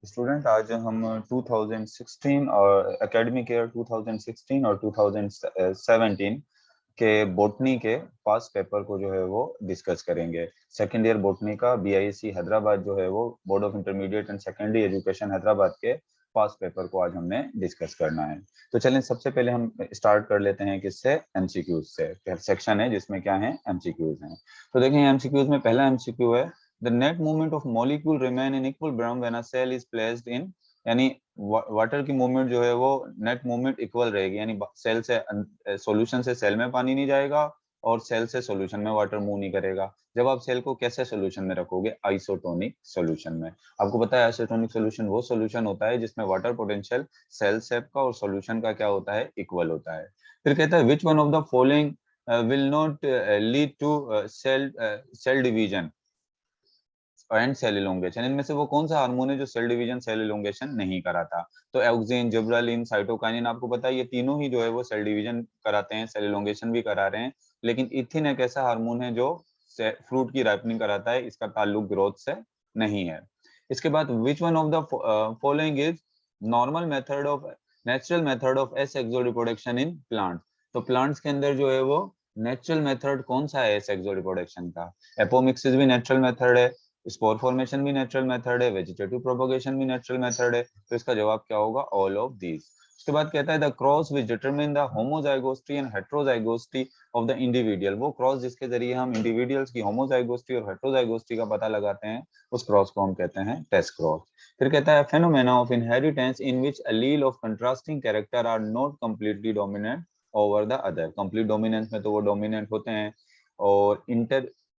Student आज हम 2016 और एकेडमिक ईयर 2016 और 2017 के बोटनी के पास पेपर को जो है वो डिस्कस करेंगे। सेकेंड ईयर बोटनी का बीआईसी हैदराबाद जो है वो board of intermediate and secondary education Hyderabad के पास पेपर को आज हमने डिस्कस करना है। तो चलें सबसे पहले हम स्टार्ट कर लेते हैं किससे, एमसीक्यूज से। सेक्शन है जिसमें क्या है, एमसीक्यूज हैं। तो देखें एमसीक्यूज में पहला एमसीक्यू है, the net movement of molecule remain in equilibrium when a cell is placed in, यानी वाटर की मूवमेंट जो है वो नेट मूवमेंट इक्वल रहेगी, यानी सेल से सॉल्यूशन से सेल में पानी नहीं जाएगा और सेल से सॉल्यूशन में वाटर मूव नहीं करेगा। जब आप सेल को कैसे सॉल्यूशन में रखोगे, आइसोटोनिक सॉल्यूशन में। आपको पता है आइसोटोनिक सॉल्यूशन वो सॉल्यूशन होता है जिसमें वाटर पोटेंशियल सेल शेप का और सॉल्यूशन का क्या होता है, इक्वल होता है। फिर कहता है which one of the following will not lead to cell division and cell elongation, इनमें से वो कौन सा हार्मोन है जो सेल डिवीजन सेल इलोंगेशन नहीं कराता। तो ऑक्सिन, जिब्रालिन, साइटोकाइनिन, आपको पता है ये तीनों ही जो है वो सेल डिवीजन कराते हैं, सेल इलोंगेशन भी करा रहे हैं। लेकिन इथिन एक ऐसा हार्मोन है जो फ्रूट की राइपनिंग कराता है, इसका ताल्लुक ग्रोथ से नहीं है। इसके बाद विच one of the following is normal method of natural method of asexual reproduction in plant. तो प्लांट्स के अंदर जो है वो नेचुरल मेथड कौन सा है एसेक्सुअल रिप्रोडक्शन का? एपोमिक्सिस भी नेचुरल मेथड है, स्पोर फॉर्मेशन भी नेचुरल मेथड है, वेजिटेटिव प्रोपगेशन भी नेचुरल मेथड है। तो इसका जवाब क्या होगा, ऑल ऑफ दीज। उसके बाद कहता है the cross which determine the homozygosity and heterozygosity of the individual, वो क्रॉस जिसके जरिए हम इंडिविजुअल्स की होमोजाइगोसिटी और हेटेरोजाइगोसिटी का पता लगाते हैं, उस क्रॉस को हम कहते हैं टेस्ट क्रॉस। फिर कहता है phenomena of inheritance in which allele of contrasting character are not completely dominant over the other. Complete dominance में तो वो डोमिनेंट होते हैं, और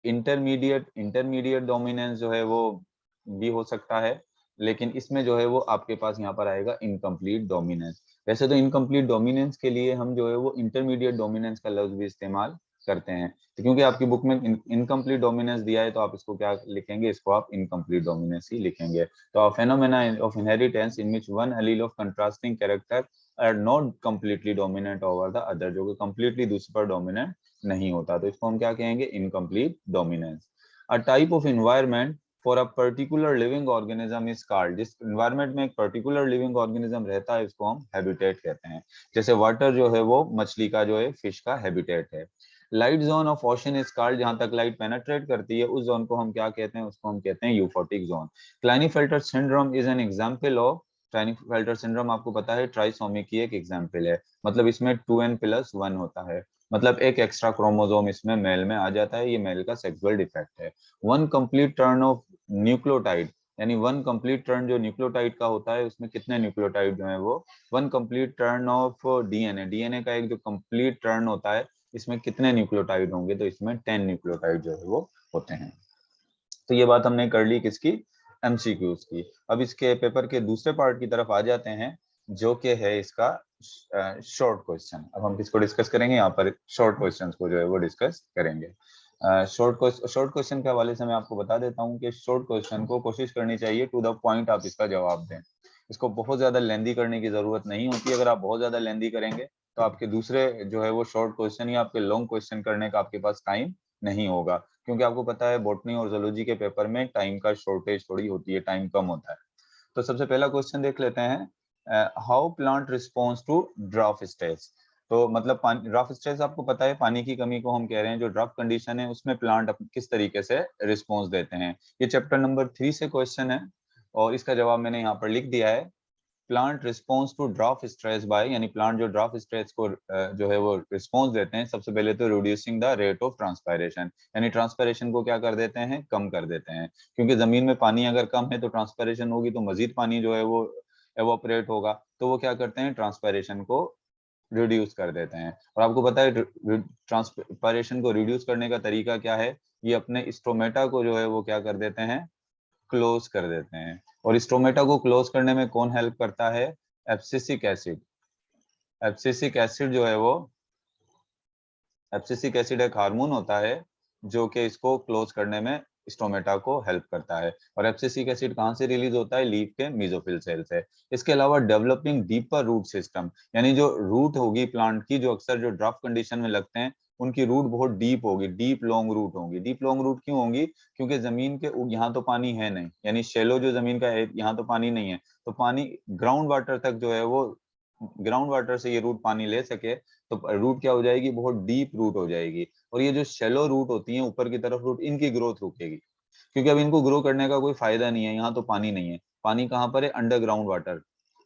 इंटरमीडिएट डोमिनेंस जो है वो भी हो सकता है, लेकिन इसमें जो है वो आपके पास यहाँ पर आएगा इनकम्प्लीट डोमिनेंस। वैसे तो इनकम्प्लीट डोमिनेंस के लिए हम जो है वो इंटरमीडिएट डोमिनेंस का लफ्ज भी इस्तेमाल करते हैं। तो क्योंकि आपकी बुक में इनकम्प्लीट डोमिनेंस दिया है तो आप इसको क्या लिखेंगे, इसको आप इनकम्प्लीट डोमिनेंस ही लिखेंगे। तो phenomena of inheritance in which one allele of contrasting character are not completely dominant over the other, जो कि कंप्लीटली दूसरे पर डोमिनेंट नहीं होता, तो इसको हम क्या कहेंगे, incomplete dominance. A type of environment for a particular living organism is called, जिस एनवायरनमेंट में एक पर्टिकुलर लिविंग ऑर्गेनिज्म रहता है इसको हम हैबिटेट कहते हैं। जैसे वाटर जो है वो मछली का जो है, फिश का हैबिटेट है। Light zone of ocean is called, जहां तक लाइट पेनेट्रेट करती है उस जोन को हम क्या कहते हैं, उसको हम कहते हैं euphotic zone. Klinefelter syndrome is an example of, Klinefelter syndrome आपको पता है ट्राइसोमी की एक एग्जांपल है। मतलब इसमें 2n+1 होता है, मतलब एक एक्स्ट्रा क्रोमोसोम इसमें मेल में आ जाता है, ये मेल का सेक्सुअल डिफेक्ट है। One complete turn off nucleotide, यानी वन कंप्लीट टर्न जो न्यूक्लियोटाइड का होता है उसमें कितने न्यूक्लियोटाइड जो है वो, one complete turn off DNA, DNA का एक जो कंप्लीट टर्न होता है इसमें कितने न्यूक्लियोटाइड होंगे, तो इसमें 10 न्यूक्लियोटाइड जो है वो होते हैं। तो ये बात हमने कर ली किसकी, एमसीक्यूज की। अब इसके पेपर के दूसरे पार्ट की तरफ आ जाते हैं, जो कि है इसका शॉर्ट क्वेश्चन। अब हम किसको डिस्कस करेंगे, यहाँ पर शॉर्ट क्वेश्चंस को जो है वो डिस्कस करेंगे। शॉर्ट क्वेश्चन के हवाले से मैं आपको बता देता हूँ कि शॉर्ट क्वेश्चन को कोशिश करनी चाहिए टू द पॉइंट आप इसका जवाब दें। इसको बहुत ज्यादा लेंदी करने की जरूरत नहीं होती। अगर आप बहुत ज्यादा लेंदी करेंगे तो आपके दूसरे जो है वो शॉर्ट क्वेश्चन या आपके लॉन्ग क्वेश्चन करने का आपके पास टाइम नहीं होगा, क्योंकि आपको पता है बॉटनी और जूलॉजी के पेपर में टाइम का शॉर्टेज थोड़ी होती है, टाइम कम होता है। तो सबसे पहला क्वेश्चन देख लेते हैं, how plant response to draft stress. तो मतलब ड्राफ्ट स्ट्रेस आपको पता है, पानी की कमी को हम कह रहे हैं, जो ड्राफ्ट कंडीशन है उसमें प्लांट किस तरीके से रिस्पॉन्स देते हैं। ये चैप्टर नंबर 3 से क्वेश्चन है और इसका जवाब मैंने यहाँ पर लिख दिया है। Plant response to draft stress by, यानी प्लांट जो ड्राफ्ट स्ट्रेस को जो है वो रिस्पॉन्स देते हैं, सबसे पहले तो reducing the rate of transpiration, यानी ट्रांसपायरेशन को क्या कर देते हैं, कम कर देते हैं। क्योंकि जमीन में पानी अगर कम है तो ट्रांसपायरेशन होगी तो मजीद पानी जो है वो एवोपरेट होगा, तो वो क्या करते हैं, ट्रांसपायरेशन को रिड्यूस कर देते हैं। और आपको पता है ट्रांसपायरेशन को रिड्यूस करने का तरीका क्या है, ये अपने स्टोमेटा को जो है वो क्या कर देते हैं, क्लोज कर देते हैं। और स्टोमेटा को क्लोज करने में कौन हेल्प करता है, एब्सिसिक एसिड। एब्सिसिक एसिड जो है वो, एब्सिसिक एसिड एक हार्मोन होता है जो कि इसको क्लोज करने में स्टोमेटा को हेल्प करता है। और एब्सिसिक एसिड कहाँ से रिलीज होता है, लीफ के मेसोफिल सेल से। इसके अलावा डेवलपिंग डीपर रूट सिस्टम, यानी जो रूट होगी प्लांट की, जो अक्सर जो ड्राफ्ट कंडीशन में लगते हैं उनकी रूट बहुत डीप होगी, डीप लॉन्ग रूट होंगी। डीप लॉन्ग रूट क्यों होंगी? क्योंकि जमीन के यहाँ तो पानी है नहीं, यानी शेलो जो जमीन का है यहाँ तो पानी नहीं है, तो पानी ग्राउंड वाटर तक जो है वो, ग्राउंड वाटर से ये रूट पानी ले सके तो रूट क्या हो जाएगी, बहुत डीप रूट हो जाएगी। और ये जो शेलो रूट होती है ऊपर की तरफ रूट, इनकी ग्रोथ रुकेगी, क्योंकि अब इनको ग्रो करने का कोई फायदा नहीं है, यहाँ तो पानी नहीं है। पानी कहाँ पर है? Underground water.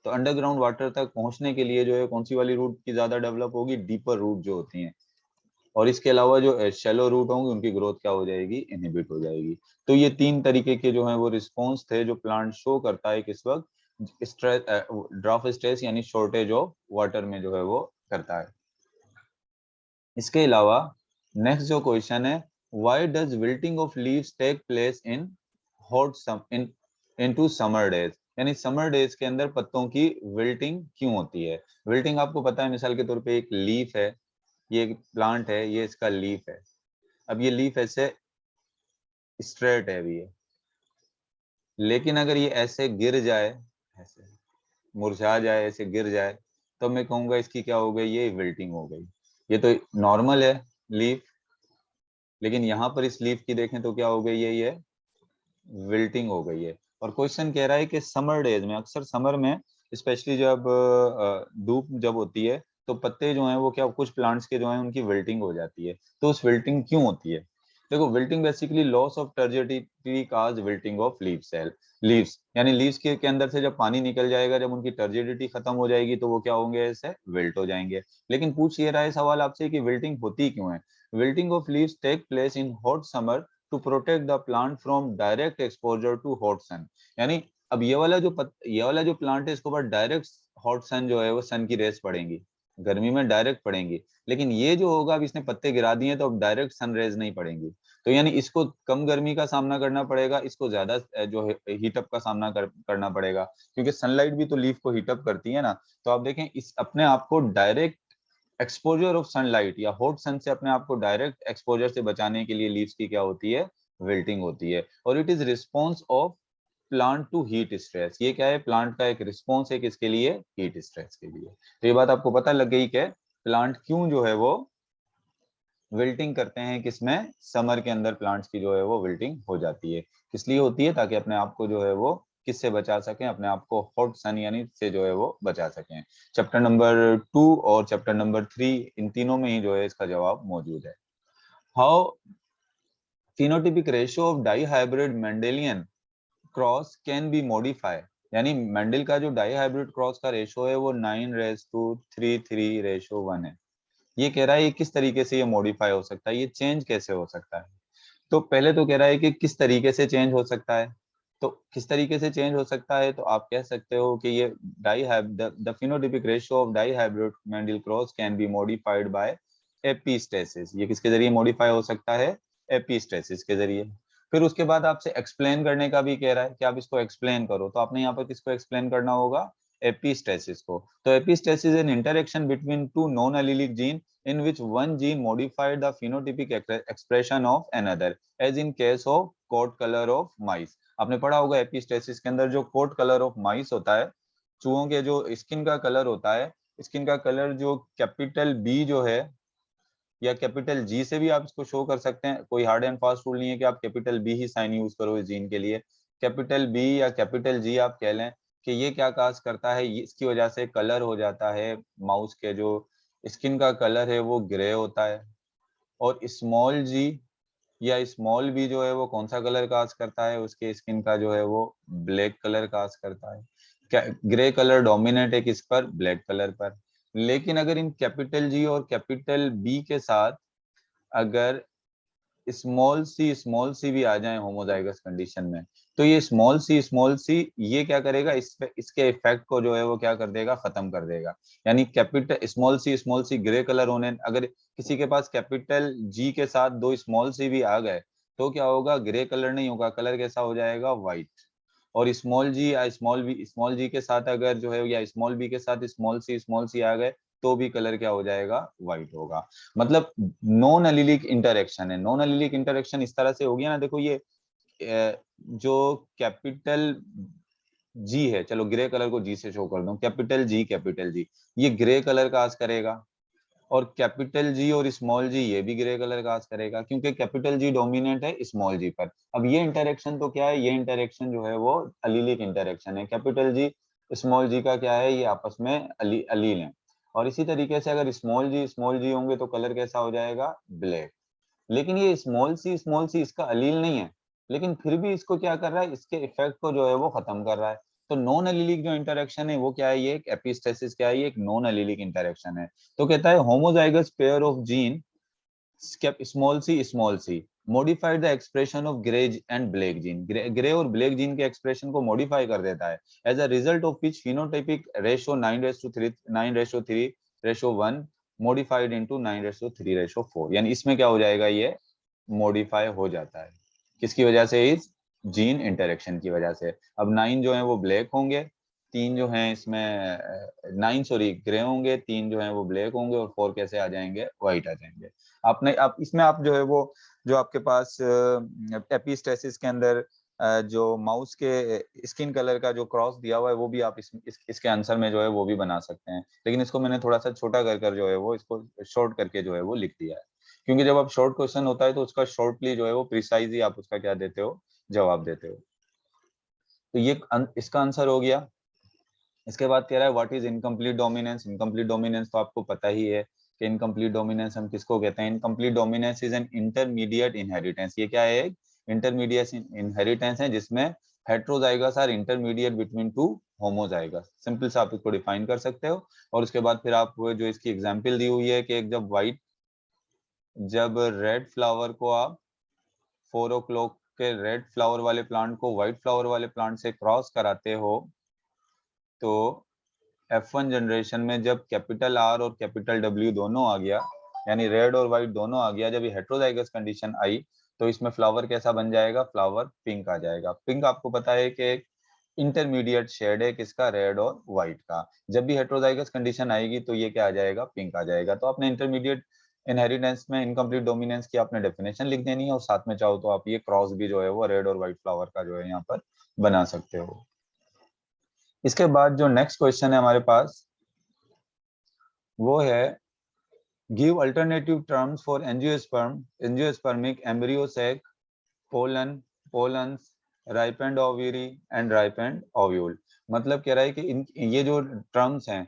तो अंडरग्राउंड वाटर तक पहुंचने के लिए जो है कौन सी वाली रूट की ज्यादा डेवलप होगी? डीपर रूट जो होती हैं। और इसके अलावा जो शेलो रूट होंगे उनकी ग्रोथ क्या हो जाएगी? इनहिबिट हो जाएगी। तो ये तीन तरीके के जो है वो रिस्पॉन्स थे जो प्लांट शो करता है किस वक्त? स्ट्रेस, ड्राफ्ट स्ट्रेस यानी शॉर्टेज ऑफ वाटर में जो है वो करता है। इसके अलावा नेक्स्ट जो क्वेश्चन है, why does wilting of leaves take place in hot some in into summer days? यानी समर डेज के अंदर पत्तों की विल्टिंग क्यों होती है? विल्टिंग आपको पता है, मिसाल के तौर पे एक लीफ है, ये एक प्लांट है, ये इसका लीफ है। अब ये लीफ ऐसे स्ट्रेट है अभी ये, लेकिन अगर ये ऐसे गिर जाए, ऐसे मुरझा जाए, ऐसे गिर जाए, तो मैं कहूंगा इसकी क्या हो गई? ये विल्टिंग हो गई। ये तो नॉर्मल है लीफ, लेकिन यहाँ पर इस लीफ की देखें तो क्या हो गई है? ये विल्टिंग हो गई है। और क्वेश्चन कह रहा है कि समर डेज में, अक्सर समर में स्पेशली जब धूप जब होती है तो पत्ते जो हैं वो क्या, कुछ प्लांट्स के जो हैं उनकी विल्टिंग हो जाती है। तो उस विल्टिंग क्यों होती है? देखो, wilting basically loss of turgidity cause wilting of leaf cell. Leaves यानी लीव्स के अंदर से जब पानी निकल जाएगा, जब उनकी टर्जिडिटी खत्म हो जाएगी तो वो क्या होंगे? ऐसे विल्ट हो जाएंगे। लेकिन पूछ ये रहा है सवाल आपसे कि विल्टिंग होती क्यों है? Wilting of leaves take place in hot summer to protect the plant from direct exposure to hot sun. यानी अब ये वाला जो प्लांट है इसके ऊपर डायरेक्ट हॉट सन जो है वो सन की रेस पड़ेंगी, गर्मी में डायरेक्ट पड़ेंगी। लेकिन ये जो होगा, अब इसने पत्ते गिरा दिए तो अब डायरेक्ट सन रेज नहीं पड़ेंगी। तो यानी इसको कम गर्मी का सामना करना पड़ेगा, इसको ज्यादा जो हीटअप का सामना करना पड़ेगा, क्योंकि सनलाइट भी तो लीफ को हीटअप करती है ना। तो आप देखें, इस अपने आप को डायरेक्ट एक्सपोजर ऑफ सनलाइट या हॉट सन से अपने आप को डायरेक्ट एक्सपोजर से बचाने के लिए लीव्स की क्या होती है? विल्टिंग होती है। और it is response of plant to heat stress. ये क्या है? प्लांट का एक रिस्पॉन्स है, किसके लिए? हीट स्ट्रेस के लिए। तो ये बात आपको पता लग गई कि प्लांट क्यों जो है वो विल्टिंग करते हैं, किसमें? समर के अंदर प्लांट्स की जो है वो विल्टिंग हो जाती है। किस लिए होती है? ताकि अपने आप को जो है वो किससे बचा सकें? अपने आप को हॉट सन यानी से जो है वो बचा सकें। चैप्टर नंबर 2 और चैप्टर नंबर 3, इन तीनों में ही जो है इसका जवाब मौजूद है। How phenotypic ratio of dihybrid Mendelian cross can be modify? यानी मेंडल का जो डाईहाइब्रिड क्रॉस का रेशो है वो 9:33:1 है। ये कह रहा है ये किस तरीके से ये मॉडिफाई हो सकता है, ये चेंज कैसे हो सकता है? तो पहले तो कह रहा है कि किस तरीके से चेंज हो सकता है। तो किस तरीके से चेंज हो सकता है, तो आप कह सकते हो कि ये the phenotypic ratio of dihybrid Mendel cross can be modified by epistasis. ये किसके जरिए मॉडिफाई हो सकता है? एपिस्टेसिस के जरिए। फिर उसके बाद आपसे एक्सप्लेन करने का भी कह रहा है कि आप इसको एक्सप्लेन करो। तो आपने यहाँ पर किसको एक्सप्लेन करना होगा? एपिस्टेसिस को। तो epistasis is an interaction between two non allylic gene in which one gene modified the phenotypic expression of another, as in case of coat color of mice। आपने पढ़ा होगा एपिस्टेसिस के अंदर जो कोट कलर ऑफ माइस होता है, चूहों के जो स्किन का कलर होता है, स्किन का कलर जो कैपिटल बी जो है या कैपिटल जी से भी आप इसको शो कर सकते हैं। कोई हार्ड एंड फास्ट रूल नहीं है कि आप कैपिटल बी ही साइन यूज करो इस जीन के लिए। कैपिटल बी या कैपिटल जी आप कह लें कि ये क्या काज करता है, इसकी वजह से कलर हो जाता है, माउस के जो स्किन का कलर है वो ग्रे होता है। और स्मॉल जी या स्मॉल बी जो है वो कौन सा कलर काज करता है? उसके स्किन का जो है वो ब्लैक कलर काज करता है। ग्रे कलर डोमिनेट है किस पर? ब्लैक कलर पर। लेकिन अगर इन कैपिटल जी और कैपिटल बी के साथ अगर स्मॉल सी भी आ जाए होमोजाइगस कंडीशन में, तो ये स्मॉल सी ये क्या करेगा? इसके इफेक्ट को जो है वो क्या कर देगा? खत्म कर देगा। यानी capital small C grey colour होने, अगर किसी के पास कैपिटल जी के साथ दो स्मॉल सी भी आ गए तो क्या होगा? ग्रे कलर नहीं होगा, कलर कैसा हो जाएगा? व्हाइट। और स्मॉल जी या स्मॉल जी के साथ अगर जो है, या स्मॉल बी के साथ स्मॉल सी आ गए तो भी कलर क्या हो जाएगा? व्हाइट होगा। मतलब नॉन एलिलिक इंटरेक्शन है। नॉन एलिलिक इंटरेक्शन इस तरह से हो गया ना, देखो ये जो कैपिटल जी है, चलो ग्रे कलर को जी से शो कर दूं, कैपिटल जी ये ग्रे कलर काज करेगा। और कैपिटल जी और स्मॉल जी ये भी ग्रे कलर कास्ट करेगा, क्योंकि कैपिटल जी डोमिनेंट है स्मॉल जी पर। अब ये इंटरेक्शन तो क्या है, ये इंटरेक्शन जो है वो अलीलिक इंटरेक्शन है। कैपिटल जी स्मॉल जी का क्या है, ये आपस में अलील है। और इसी तरीके से अगर स्मॉल जी होंगे तो कलर कैसा हो जाएगा, ब्लैक। लेकिन ये स्मॉल सी इसका अलील नहीं है, लेकिन फिर भी इसको क्या कर रहा है, इसके इफेक्ट को जो है वो खत्म कर रहा है। तो नॉन अलीलिक जो इंटरेक्शन है वो क्या है, ये एक एपिस्टेसिस क्या है, ये एक नॉन अलीलिक इंटरेक्शन है। तो कहता है homozygous pair of gene small C modified the expression of grey and black gene, grey और ब्लैक जीन के एक्सप्रेशन को मॉडिफाई कर देता है। As a result of which phenotypic ratio 9:3 modified into 9:3:4, यानी इसमें क्या हो जाएगा, ये मॉडिफाई हो जाता है। किसकी वजह से, इस जीन इंटरेक्शन की वजह से। अब 9 जो है वो ब्लैक होंगे, 3 जो है इसमें 9 सॉरी ग्रे होंगे, 3 जो है वो ब्लैक होंगे, और 4 कैसे आ जाएंगे, व्हाइट आ जाएंगे। आपने आप इसमें आप जो है वो जो आपके पास एपिस्टेसिस के अंदर जो माउस के स्किन कलर का जो क्रॉस दिया हुआ है वो भी आप इसके आंसर में जो है वो भी बना सकते हैं, लेकिन इसको मैंने थोड़ा सा छोटा कर जो है वो इसको शॉर्ट करके जो है वो लिख दिया है, क्योंकि जब आप शॉर्ट क्वेश्चन होता है तो उसका शॉर्टली जो है वो प्रिसाइज ही आप उसका क्या देते हो, जवाब देते हो। तो ये इसका आंसर हो गया। इसके बाद कह रहा है what is incomplete dominance. Incomplete dominance तो आपको पता ही है कि इनकम्प्लीट डोमिनेंस हम किसको कहते हैं। Incomplete dominance is an intermediate inheritance. ये क्या है, इंटरमीडिएट इनहेरिटेंस है जिसमें heterozygous are intermediate between two homozygous. Simple से आप इसको डिफाइन कर सकते हो। और उसके बाद फिर आप जो इसकी एग्जांपल दी हुई है कि एक जब रेड फ्लावर को आप 4 o'clock के रेड फ्लावर वाले प्लांट को व्हाइट फ्लावर वाले प्लांट से क्रॉस कराते हो, तो F1 जनरेशन में जब कैपिटल R और कैपिटल W दोनों आ गया, यानी रेड और व्हाइट दोनों आ गया, जब ये हेट्रोजाइगस कंडीशन आई तो इसमें फ्लावर कैसा बन जाएगा, फ्लावर पिंक आ जाएगा। पिंक आपको पता है कि एक इंटरमीडिएट शेड है किसका, रेड और व्हाइट का। जब भी हेट्रोजाइगस कंडीशन आएगी तो ये क्या आ जाएगा, पिंक आ जाएगा। तो आपने इंटरमीडिएट इनहेरिटेंस में इनकम्प्लीट डोमिनेंस की आपने डेफिनेशन लिख देनी है, और साथ में चाहो तो आप ये क्रॉस भी जो है वो रेड और व्हाइट फ्लावर का जो है यहाँ पर बना सकते हो। इसके बाद जो नेक्स्ट क्वेश्चन है हमारे पास वो है give alternative terms for angiospermic embryo sac, pollens, ripened ovary and ripened ovule. मतलब कह रहा है कि ये जो टर्म्स हैं,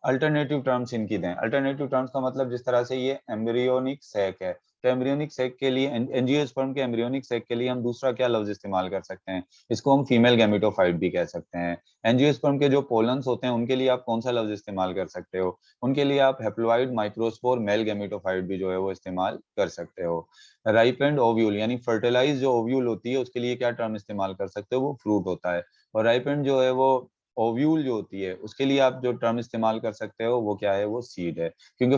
अल्टरनेटिव टर्म्स इनकी दें। अल्टरनेटिव टर्म्स का मतलब जिस तरह से ये एम्ब्रियोनिक सैक है, तो एम्ब्रियोनिक सैक के लिए, एंजियोस्पर्म के एम्ब्रियोनिक सैक के लिए हम दूसरा क्या लफ्ज इस्तेमाल कर सकते हैं, इसको हम फीमेल गैमेटोफाइट भी कह सकते हैं। एंजियोस्पर्म के जो पोलन्स होते हैं उनके लिए आप कौन सा लफ्ज इस्तेमाल कर सकते हो, उनके लिए आप हेप्लॉइड माइक्रोस्पोर मेल गैमेटोफाइट भी जो है वो इस्तेमाल कर सकते हो। राइपेंड ओव्यूल यानी फर्टिलाइज जो ओव्यूल होती है उसके लिए क्या टर्म इस्तेमाल कर सकते हो, वो फ्रूट होता है। और राइपेंड जो है वो ओव्यूल जो होती है उसके लिए आप जो टर्म इस्तेमाल कर सकते हो वो क्या है, वो सीड है। क्योंकि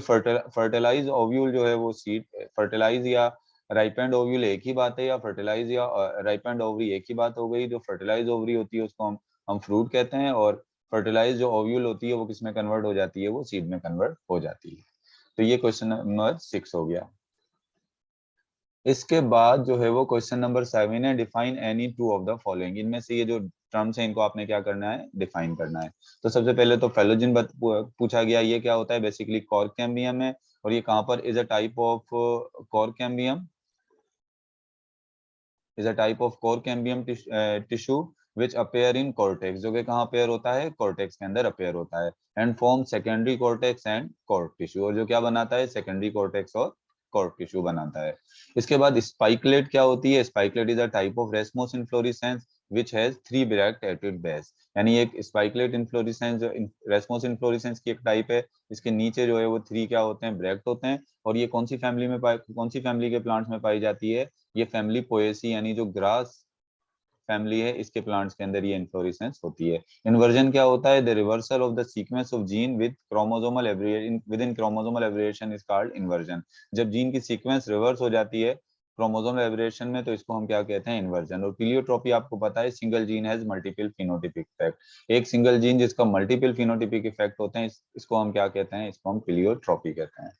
फर्टिलाइज ओव्यूल जो है वो सीड, फर्टिलाइज या राइपेंड ओव्यूल एक ही बात है, या फर्टिलाइज या राइपेंड ओवरी एक ही बात हो गई। जो फर्टिलाइज ओवरी होती है उसको हम फ्रूट कहते हैं, और फर्टिलाइज जो ओव्यूल होती है वो किस में कन्वर्ट हो जाती है, वो सीड में कन्वर्ट हो जाती है। तो ये क्वेश्चन नंबर 6 हो गया। इसके बाद जो है वो क्वेश्चन नंबर 7 है define any two of the following. इनमें से ये जो टर्म्स है इनको आपने क्या करना है, डिफाइन करना है। तो सबसे पहले तो फेलोजिन पूछा गया, ये क्या होता है, बेसिकली कॉर्क कैम्बियम है। और ये कहाँ पर, is a type of cork cambium, is a type of core cambium tissue which appear in cortex, जो कि कहाँ अपेयर होता है, कॉर्टेक्स के अंदर अपेयर होता है। And form secondary cortex and cork tissue, और जो क्या बनाता है, सेकेंडरी कॉर्टेक्स और कॉर्क टिश्यू बनाता है। इसके बाद स्पाइकलेट क्या होती है, spikelet is a type of racemose inflorescence which has 3 bract at it base. यानी एक स्पाइकलेट इन्फ्लोरेसेंस जो रेसमोस इन्फ्लोरेसेंस की एक टाइप है, इसके नीचे जो है वो 3 क्या होते हैं, ब्रैक्ट होते हैं। और ये कौन सी फैमिली के प्लांट्स में पाई जाती है, ये फैमिली पोएसी यानी जो ग्रास फैमिली है इसके प्लांट्स के अंदर ये इन्फ्लोरेसेंस होती है। इन्वर्जन क्या होता है, the reversal of the sequence of gene with chromosomal aberration, within chromosomal aberration is called inversion. जब जीन की सीक्वेंस रिवर्स हो जाती है क्रोमोसोमल एब्रिएशन में तो इसको हम क्या कहते हैं, इन्वर्जन। और पिलियोट्रोपी आपको पता है, single gene has multiple phenotypic effect. एक सिंगल जीन जिसका मल्टीपल फिनोटिपिक इफेक्ट होते हैं, इसको हम क्या कहते हैं, इसको हम पिलियोट्रोपी कहते हैं।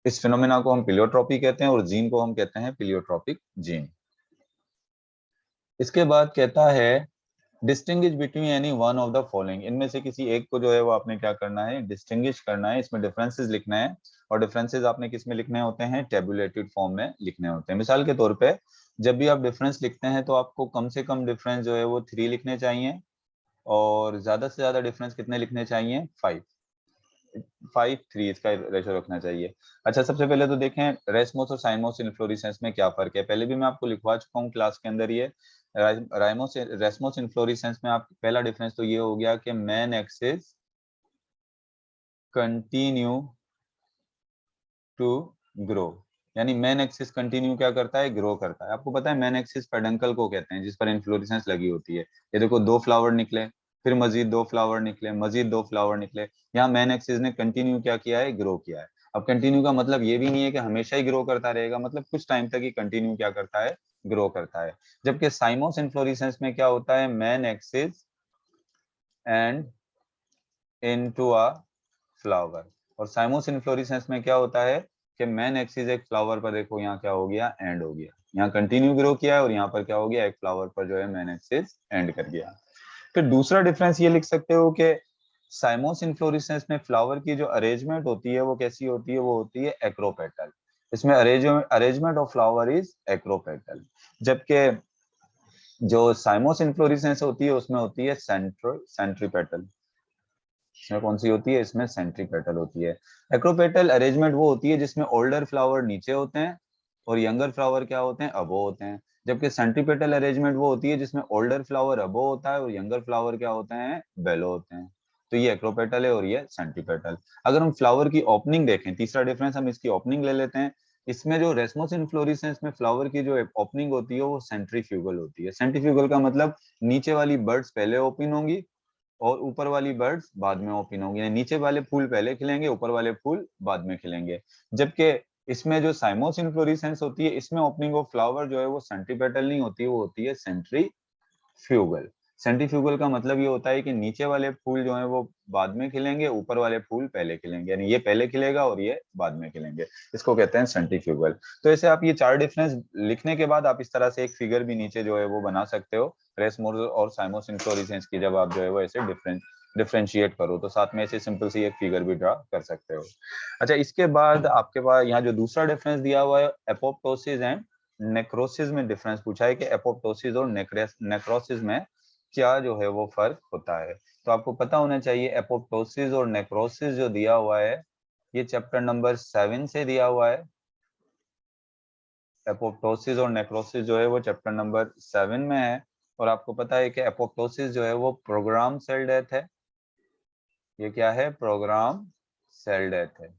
इस फिनोमेना को हम पिलियोट्रोपी कहते हैं और जीन को हम कहते हैं पिलियोट्रोपिक जीन। इसके बाद कहता है distinguish between any one of the following, इनमें से किसी एक को जो है वो आपने क्या करना है, डिस्टिंग्विश करना है, इसमें डिफरेंसेस लिखना है। और डिफरेंसेस आपने किस में लिखने होते हैं, टेबुलेटेड फॉर्म में लिखने होते हैं। मिसाल के तौर पे जब भी आप डिफरेंस लिखते हैं तो आपको कम से कम डिफरेंस जो है वो 3 लिखने चाहिए, और ज्यादा से ज्यादा डिफरेंस कितने लिखने चाहिए, 5। 5-3 इसका रेशो रखना चाहिए। अच्छा, सबसे पहले तो देखें रेसमोस और साइमोस इन्फ्लोरेसेंस में क्या फर्क है। पहले भी मैं आपको लिखवा चुका हूँ क्लास के अंदर ये। राइमोस रेसमोस इन्फ्लोरेसेंस में आप पहला डिफरेंस तो ये हो गया कि main axis continue to grow, यानी मेन एक्सिस कंटिन्यू क्या करता है, ग्रो करता है। आपको पता है मेन एक्सिस पेडंकल को कहते हैं जिस पर इन्फ्लोरेसेंस लगी होती है। ये देखो 2 फ्लावर निकले, फिर मजीद 2 फ्लावर निकले, मजीद 2 फ्लावर निकले। यहाँ मेन एक्सिस ने कंटिन्यू क्या किया है, ग्रो किया है। अब कंटिन्यू का मतलब ये भी नहीं है कि हमेशा ही ग्रो करता रहेगा, मतलब कुछ टाइम तक ही कंटिन्यू क्या करता है, ग्रो करता है। जबकि साइमोस इन्फ्लोरेसेंस में क्या होता है, main axis and into a flower. और साइमोस इन्फ्लोरेसेंस में क्या होता है कि मेन एक्सिस एक फ्लावर पर, देखो यहाँ क्या हो गया, एंड हो गया। यहाँ कंटिन्यू ग्रो किया है और यहाँ पर क्या हो गया, एक फ्लावर पर जो है मेन एक्सिस एंड कर गया। फिर दूसरा डिफरेंस ये लिख सकते हो कि साइमोस इन्फ्लोरेसेंस में फ्लावर की जो अरेंजमेंट होती है वो कैसी होती है, वो होती है एक्रोपेटल। इसमें arrangement of flower is acropetal. जबकि जो साइमोस इन्फ्लोरेसेंस होती है उसमें होती है सेंट्रीपेटल। इसमें कौन सी होती है, इसमें सेंट्रीपेटल होती है। एक्रोपेटल अरेंजमेंट वो होती है जिसमें ओल्डर फ्लावर नीचे होते हैं और यंगर फ्लावर क्या होते हैं, अबो होते हैं। जबकि सेंट्रीपेटल अरेंजमेंट वो होती है जिसमें ओल्डर फ्लावर अबो होता है और यंगर फ्लावर क्या होते हैं, बेलो होते हैं। तो ये एक्रोपेटल है और ये सेंट्रीपेटल। अगर हम फ्लावर की ओपनिंग देखें, तीसरा डिफरेंस हम इसकी ओपनिंग ले लेते हैं। इसमें जो रेसमोस इन्फ्लोरेसेंस में फ्लावर की जो ओपनिंग होती है वो सेंट्रीफ्यूगल होती है। सेंट्रीफ्यूगल का मतलब नीचे वाली बर्ड्स पहले ओपन होंगी और ऊपर वाली बर्ड्स बाद में ओपन होंगी, यानी नीचे वाले फूल पहले खिलेंगे, ऊपर वाले फूल बाद में खिलेंगे। जबकि इसमें जो साइमोस इन्फ्लोरेसेंस होती है इसमें ओपनिंग ऑफ फ्लावर जो है वो सेंट्रीपेटल नहीं होती है, वो होती है सेंट्रीफ्यूगल। सेंट्रीफ्यूगल का मतलब ये होता है कि नीचे वाले फूल जो है वो बाद में खिलेंगे, ऊपर वाले फूल पहले खिलेंगे, यानी ये पहले खिलेगा और ये बाद में खिलेंगे। इसको कहते हैं सेंट्रीफ्यूगल। तो ऐसे आप ये 4 डिफरेंस लिखने के बाद आप इस तरह से एक फिगर भी नीचे जो है वो बना सकते हो रेसमोस और साइमोस इन्फ्लोरेसेंस की। जब आप जो है वो ऐसे डिफरेंशिएट करो तो साथ में ऐसे सिंपल सी एक फिगर भी ड्रा कर सकते हो। अच्छा, इसके बाद आपके पास यहाँ जो दूसरा डिफरेंस दिया हुआ है एपोप्टोसिस एंड नेक्रोसिस में डिफरेंस पूछा है कि एपोप्टोसिस और नेक्रोसिस में क्या जो है वो फर्क होता है। तो आपको पता होना चाहिए एपोप्टोसिस और नेक्रोसिस जो दिया हुआ है ये चैप्टर नंबर 7 से दिया हुआ है। एपोप्टोसिस और नेक्रोसिस जो है वो चैप्टर नंबर 7 में है। और आपको पता है कि एपोप्टोसिस जो है वो प्रोग्राम सेल डेथ है। ये क्या है, प्रोग्राम सेल डेथ है।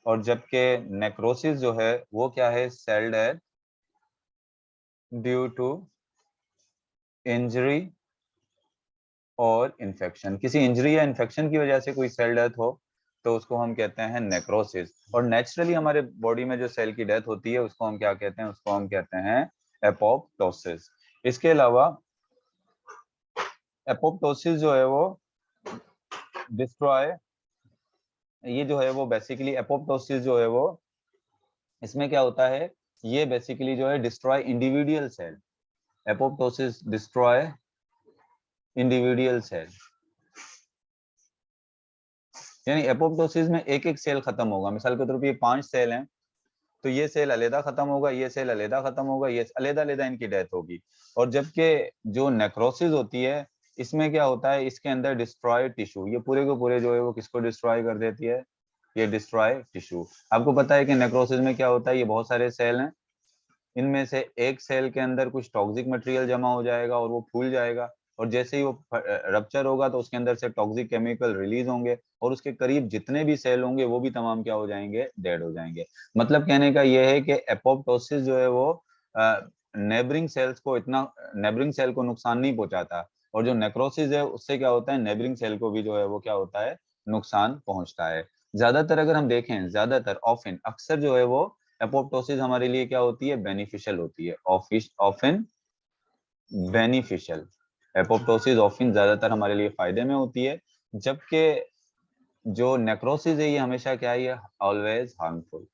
और जबकि नेक्रोसिस जो है वो क्या है, cell death due to injury और इन्फेक्शन। किसी इंजरी या इन्फेक्शन की वजह से कोई सेल डेथ हो तो उसको हम कहते हैं नेक्रोसिस। और नेचुरली हमारे बॉडी में जो सेल की डेथ होती है उसको हम क्या कहते हैं, उसको हम कहते हैं एपोप्टोसिस। इसके अलावा एपोप्टोसिस जो है वो डिस्ट्रॉय, ये जो है वो बेसिकली एपोप्टोसिस जो है वो इसमें क्या होता है, ये बेसिकली जो है destroy individual cell. Apoptosis destroy individual cell, यानी एपोप्टोसिस में एक एक सेल खत्म होगा। मिसाल के तौर पर ये 5 सेल हैं तो ये सेल अलग खत्म होगा, ये सेल अलग खत्म होगा, ये अलग अलग इनकी डेथ होगी। और जबकि जो नेक्रोसिस होती है इसमें क्या होता है, इसके अंदर डिस्ट्रॉय टिश्यू, ये पूरे को पूरे जो है वो किसको डिस्ट्रॉय कर देती है, ये डिस्ट्रॉय टिश्यू। आपको पता है कि नेक्रोसिस में क्या होता है, ये बहुत सारे सेल हैं, इनमें से एक सेल के अंदर कुछ टॉक्सिक मटेरियल जमा हो जाएगा और वो फूल जाएगा। और जैसे ही वो रप्चर होगा तो उसके अंदर से टॉक्सिक केमिकल रिलीज होंगे और उसके करीब जितने भी सेल होंगे वो भी तमाम क्या हो जाएंगे, डेड हो जाएंगे। मतलब कहने का ये है कि एपोप्टोसिस जो है वो नेबरिंग सेल्स को इतना, नेबरिंग सेल को नुकसान नहीं पहुंचाता। और जो नेक्रोसिस है उससे क्या होता है, नेबरिंग सेल को भी जो है वो क्या होता है, नुकसान पहुंचता है। ज्यादातर अगर हम देखें, ज्यादातर ऑफन अक्सर जो है वो एपोप्टोसिस हमारे लिए क्या होती है, बेनिफिशियल होती है। ऑफन बेनिफिशियल, एपोप्टोसिस ऑफन ज्यादातर हमारे लिए फायदे में होती है। जबकि जो नेक्रोसिस है ये हमेशा क्या है, ये ऑलवेज हार्मफुल,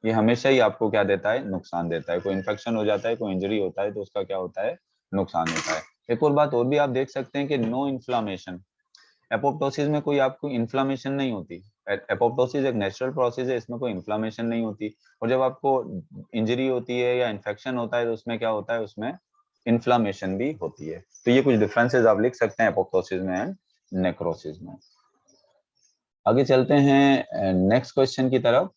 ये हमेशा ही आपको क्या देता है, नुकसान देता है। कोई इन्फेक्शन हो जाता है, कोई इंजरी होता है तो उसका क्या होता है, नुकसान होता है। एक और बात और भी आप देख सकते हैं कि नो इन्फ्लामेशन, एपोप्टोसिस में कोई आपको इन्फ्लामेशन नहीं होती। एपोप्टोसिस एक नेचुरल प्रोसेस है, इसमें कोई इन्फ्लामेशन नहीं होती। और जब आपको इंजरी होती है या इन्फेक्शन होता है तो उसमें क्या होता है, उसमें इन्फ्लामेशन भी होती है। तो ये कुछ डिफरेंसेस आप लिख सकते हैं एपोप्टोसिस में एंड नेक्रोसिस में। आगे चलते हैं नेक्स्ट क्वेश्चन की तरफ।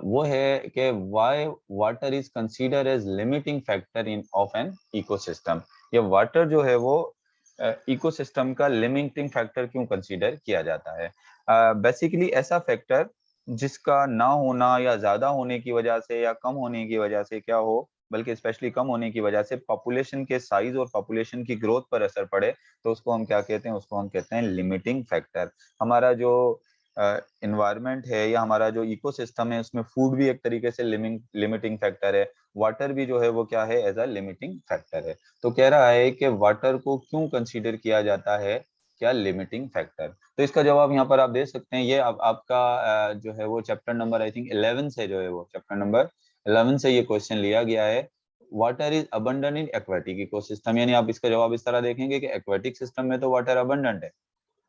वो है कि why water is consider as limiting factor in of an ecosystem. ये वाटर जो है वो इकोसिस्टम का लिमिटिंग फैक्टर क्यों कंसीडर किया जाता है? बेसिकली ऐसा फैक्टर जिसका ना होना या ज्यादा होने की वजह से या कम होने की वजह से क्या हो, बल्कि स्पेशली कम होने की वजह से पॉपुलेशन के साइज और पॉपुलेशन की ग्रोथ पर असर पड़े, तो उसको हम क्या कहते हैं, उसको हम कहते हैं लिमिटिंग फैक्टर। हमारा जो इन्वायरमेंट है या हमारा जो इकोसिस्टम है उसमें फूड भी एक तरीके से लिमिटिंग फैक्टर है, वाटर भी जो है वो क्या है, एज अ लिमिटिंग फैक्टर है। तो कह रहा है कि वाटर को क्यों कंसीडर किया जाता है, क्या लिमिटिंग फैक्टर? तो इसका जवाब यहाँ पर आप दे सकते हैं। ये आपका जो है वो चैप्टर नंबर आई थिंक 11 से जो है वो चैप्टर नंबर 11 से ये क्वेश्चन लिया गया है। Water is abundant in aquatic ecosystem, यानी आप इसका जवाब इस तरह देखेंगे कि एक्वेटिक सिस्टम में तो वाटर अबंडेंट है,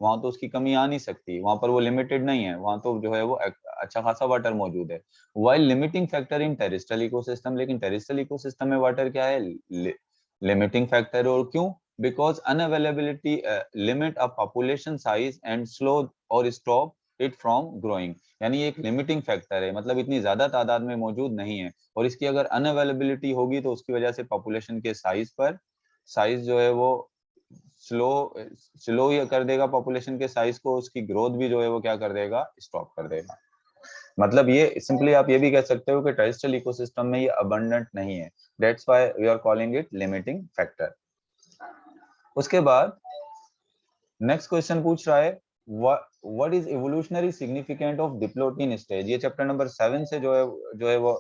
वहां तो उसकी कमी आ नहीं सकती, वहां पर वो लिमिटेड नहीं है, वहां तो जो है वो अच्छा खासा वाटर मौजूद है। While limiting factor in terrestrial ecosystem, लेकिन टेरेस्ट्रियल इकोसिस्टम में वाटर क्या है, लिमिटिंग फैक्टर। और क्यों? Because unavailability limit a population size and slow और स्टॉप इट फ्रॉम ग्रोइंग, यानी एक लिमिटिंग फैक्टर है, मतलब इतनी ज्यादा तादाद में मौजूद नहीं है, और इसकी अगर अनअवेलेबिलिटी होगी तो उसकी वजह से पॉपुलेशन के साइज जो है वो स्लो स्लो ये कर देगा पॉपुलेशन के साइज को, उसकी ग्रोथ भी जो है वो क्या कर देगा, स्टॉप कर देगा। मतलब ये सिंपली आप ये भी कह सकते हो कि टेरेस्ट्रियल इकोसिस्टम में ये अबंडेंट नहीं है, that's why we are calling it limiting factor. उसके बाद नेक्स्ट क्वेश्चन पूछ रहा है what is evolutionary significant of diplotene stage. ये चैप्टर नंबर 7 से जो है वो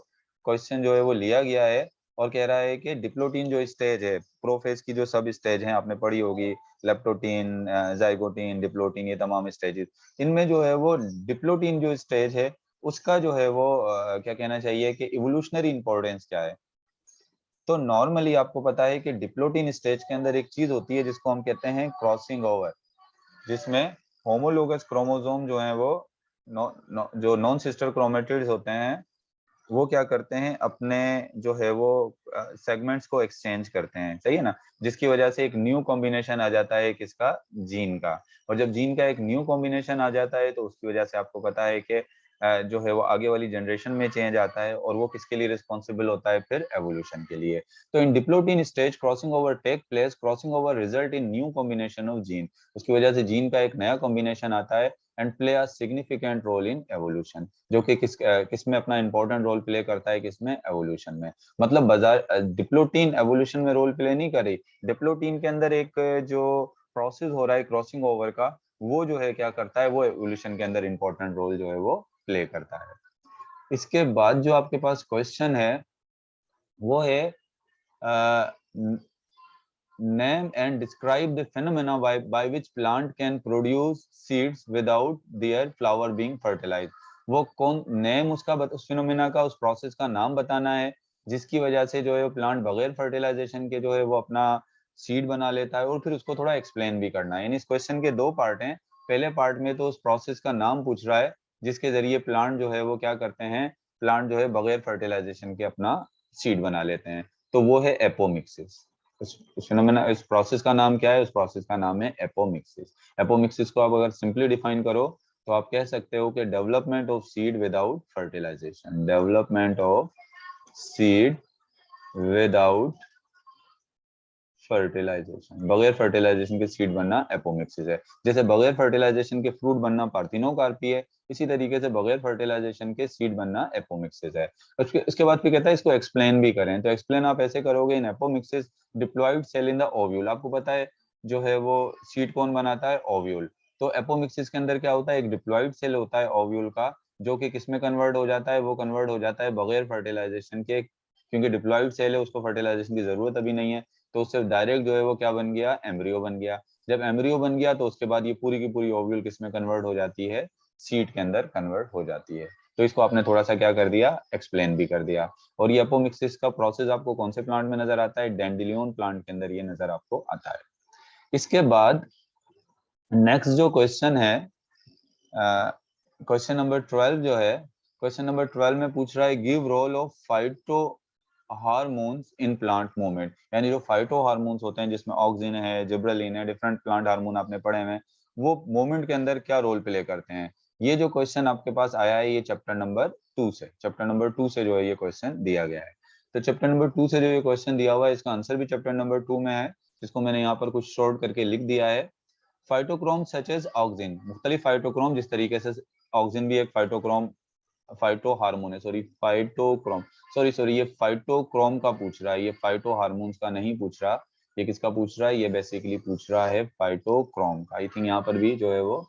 क्वेश्चन जो है वो लिया गया है, और कह रहा है कि डिप्लोटीन जो स्टेज है, प्रोफेज की जो सब स्टेज हैं आपने पढ़ी होगी, लेप्टोटीन, जाइगोटीन, डिप्लोटीन, ये तमाम स्टेजेस, इनमें जो है वो डिप्लोटीन जो स्टेज है उसका जो है वो क्या कहना चाहिए कि इवोल्यूशनरी इंपॉर्टेंस क्या है। तो नॉर्मली आपको पता है कि डिप्लोटीन स्टेज के अंदर एक चीज होती है जिसको हम कहते हैं क्रॉसिंग ओवर, जिसमें होमोलोगस क्रोमोसोम जो है वो जो नॉन सिस्टर क्रोमेटिड्स होते हैं वो क्या करते हैं, अपने जो है वो सेगमेंट्स को एक्सचेंज करते हैं, सही है ना, जिसकी वजह से एक न्यू कॉम्बिनेशन आ जाता है किसका, जीन का। और जब जीन का एक न्यू कॉम्बिनेशन आ जाता है तो उसकी वजह से आपको पता है कि जो है वो आगे वाली जनरेशन में चेंज आता है, और वो किसके लिए रिस्पॉन्सिबल होता है, फिर एवोल्यूशन के लिए। तो in diplotene stage crossing over take place, crossing over result in new combination of gene, उसकी वजह से जीन का एक नया कॉम्बिनेशन आता है, and play a significant role in evolution, जो कि किस में अपना इंपॉर्टेंट रोल प्ले करता है, किसमें, एवोल्यूशन में। मतलब बाजार डिप्लोटीन एवोल्यूशन में रोल प्ले नहीं कर रही, डिप्लोटीन के अंदर एक जो प्रोसेस हो रहा है क्रॉसिंग ओवर का, वो जो है क्या करता है, वो एवोल्यूशन के अंदर इंपॉर्टेंट रोल जो है वो प्ले करता है। इसके बाद जो आपके पास क्वेश्चन है वो है name and describe the phenomena by which plant can produce seeds without their flower being fertilized। वो कौन नेम उसका उस फिनोमेना का, उस प्रोसेस का नाम बताना है जिसकी वजह से जो है वो प्लांट बगैर फर्टिलाइजेशन के जो है वो अपना सीड बना लेता है, और फिर उसको थोड़ा एक्सप्लेन भी करना है। यानी इस क्वेश्चन के दो पार्ट हैं। पहले पार्ट में तो उस प्रोसेस का नाम पूछ रहा है जिसके जरिए प्लांट जो है वो क्या करते हैं, प्लांट जो है बगैर फर्टिलाइजेशन के अपना सीड बना लेते हैं, तो वो है एपोमिक्सिस। उस फिनोमेना, इस प्रोसेस का नाम क्या है, उस प्रोसेस का नाम है एपोमिक्सिस। एपोमिक्सिस को आप अगर सिंपली डिफाइन करो तो आप कह सकते हो कि development of seed without fertilization, development of seed without fertilization, बगैर फर्टिलाइजेशन के सीड बनना एपोमिक्सिस है। जैसे बगैर फर्टिलाइजेशन के फ्रूट बनना पार्थिनोकार्पी है, इसी तरीके से बगैर फर्टिलाइजेशन के सीड बनना एपोमिक्सिस है। उसके बाद फिर कहता है इसको एक्सप्लेन भी करें, तो एक्सप्लेन आप ऐसे करोगे, in apomixis diploid cell in the ovule. आपको पता है जो है वो सीड कौन बनाता है, ओव्यूल। तो एपोमिक्सिस के अंदर क्या होता है, एक डिप्लॉयड सेल होता है ओव्यूल का, जो कि किसमें कन्वर्ट हो जाता है, वो कन्वर्ट हो जाता है बगैर फर्टिलाइजेशन के, क्योंकि डिप्लॉयड सेल है उसको फर्टिलाइजेशन की जरूरत अभी नहीं है, तो उससे डायरेक्ट जो है वो क्या बन गया, एम्ब्रियो बन गया। जब एम्ब्रियो बन गया तो उसके बाद ये पूरी की पूरी ओव्यूल किसमें कन्वर्ट हो जाती है, सीड के अंदर कन्वर्ट हो जाती है। तो इसको आपने थोड़ा सा क्या कर दिया, एक्सप्लेन भी कर दिया। और ये एपोमिक्सिस का प्रोसेस आपको कौन से प्लांट में नजर आता है, डैंडेलियन प्लांट के अंदर ये नजर आपको आता है। इसके बाद नेक्स्ट जो क्वेश्चन है, क्वेश्चन नंबर 12 जो है, क्वेश्चन नंबर 12 में पूछ रहा है give role of phyto hormones in plant movement, यानी जो फाइटो हार्मोन्स होते हैं जिसमें ऑक्सिन है, जिब्रेलिन है, डिफरेंट प्लांट हार्मोन आपने पढ़े हुए हैं, वो मूवमेंट के अंदर क्या रोल प्ले करते हैं। ये जो क्वेश्चन आपके पास आया है ये चैप्टर नंबर 2 से, चैप्टर नंबर 2 से जो है ये क्वेश्चन दिया गया है। तो चैप्टर नंबर 2 से जो ये क्वेश्चन दिया हुआ है इसका आंसर भी चैप्टर नंबर 2 में है, जिसको मैंने यहाँ पर कुछ शॉर्ट करके लिख दिया है। फाइटोक्रोम सच एज ऑक्सिन, मुख्तलिफ फाइटोक्रोम, जिस तरीके से ऑक्सिन भी एक फाइटोक्रोम फाइटो हार्मोन है, सॉरी फाइटोक्रोम, सॉरी ये फाइटोक्रोम का पूछ रहा है, ये फाइटो हार्मोन्स का नहीं पूछ रहा। ये किसका पूछ रहा है, ये बेसिकली पूछ रहा है फाइटोक्रोम का। आई थिंक यहाँ पर भी जो है वो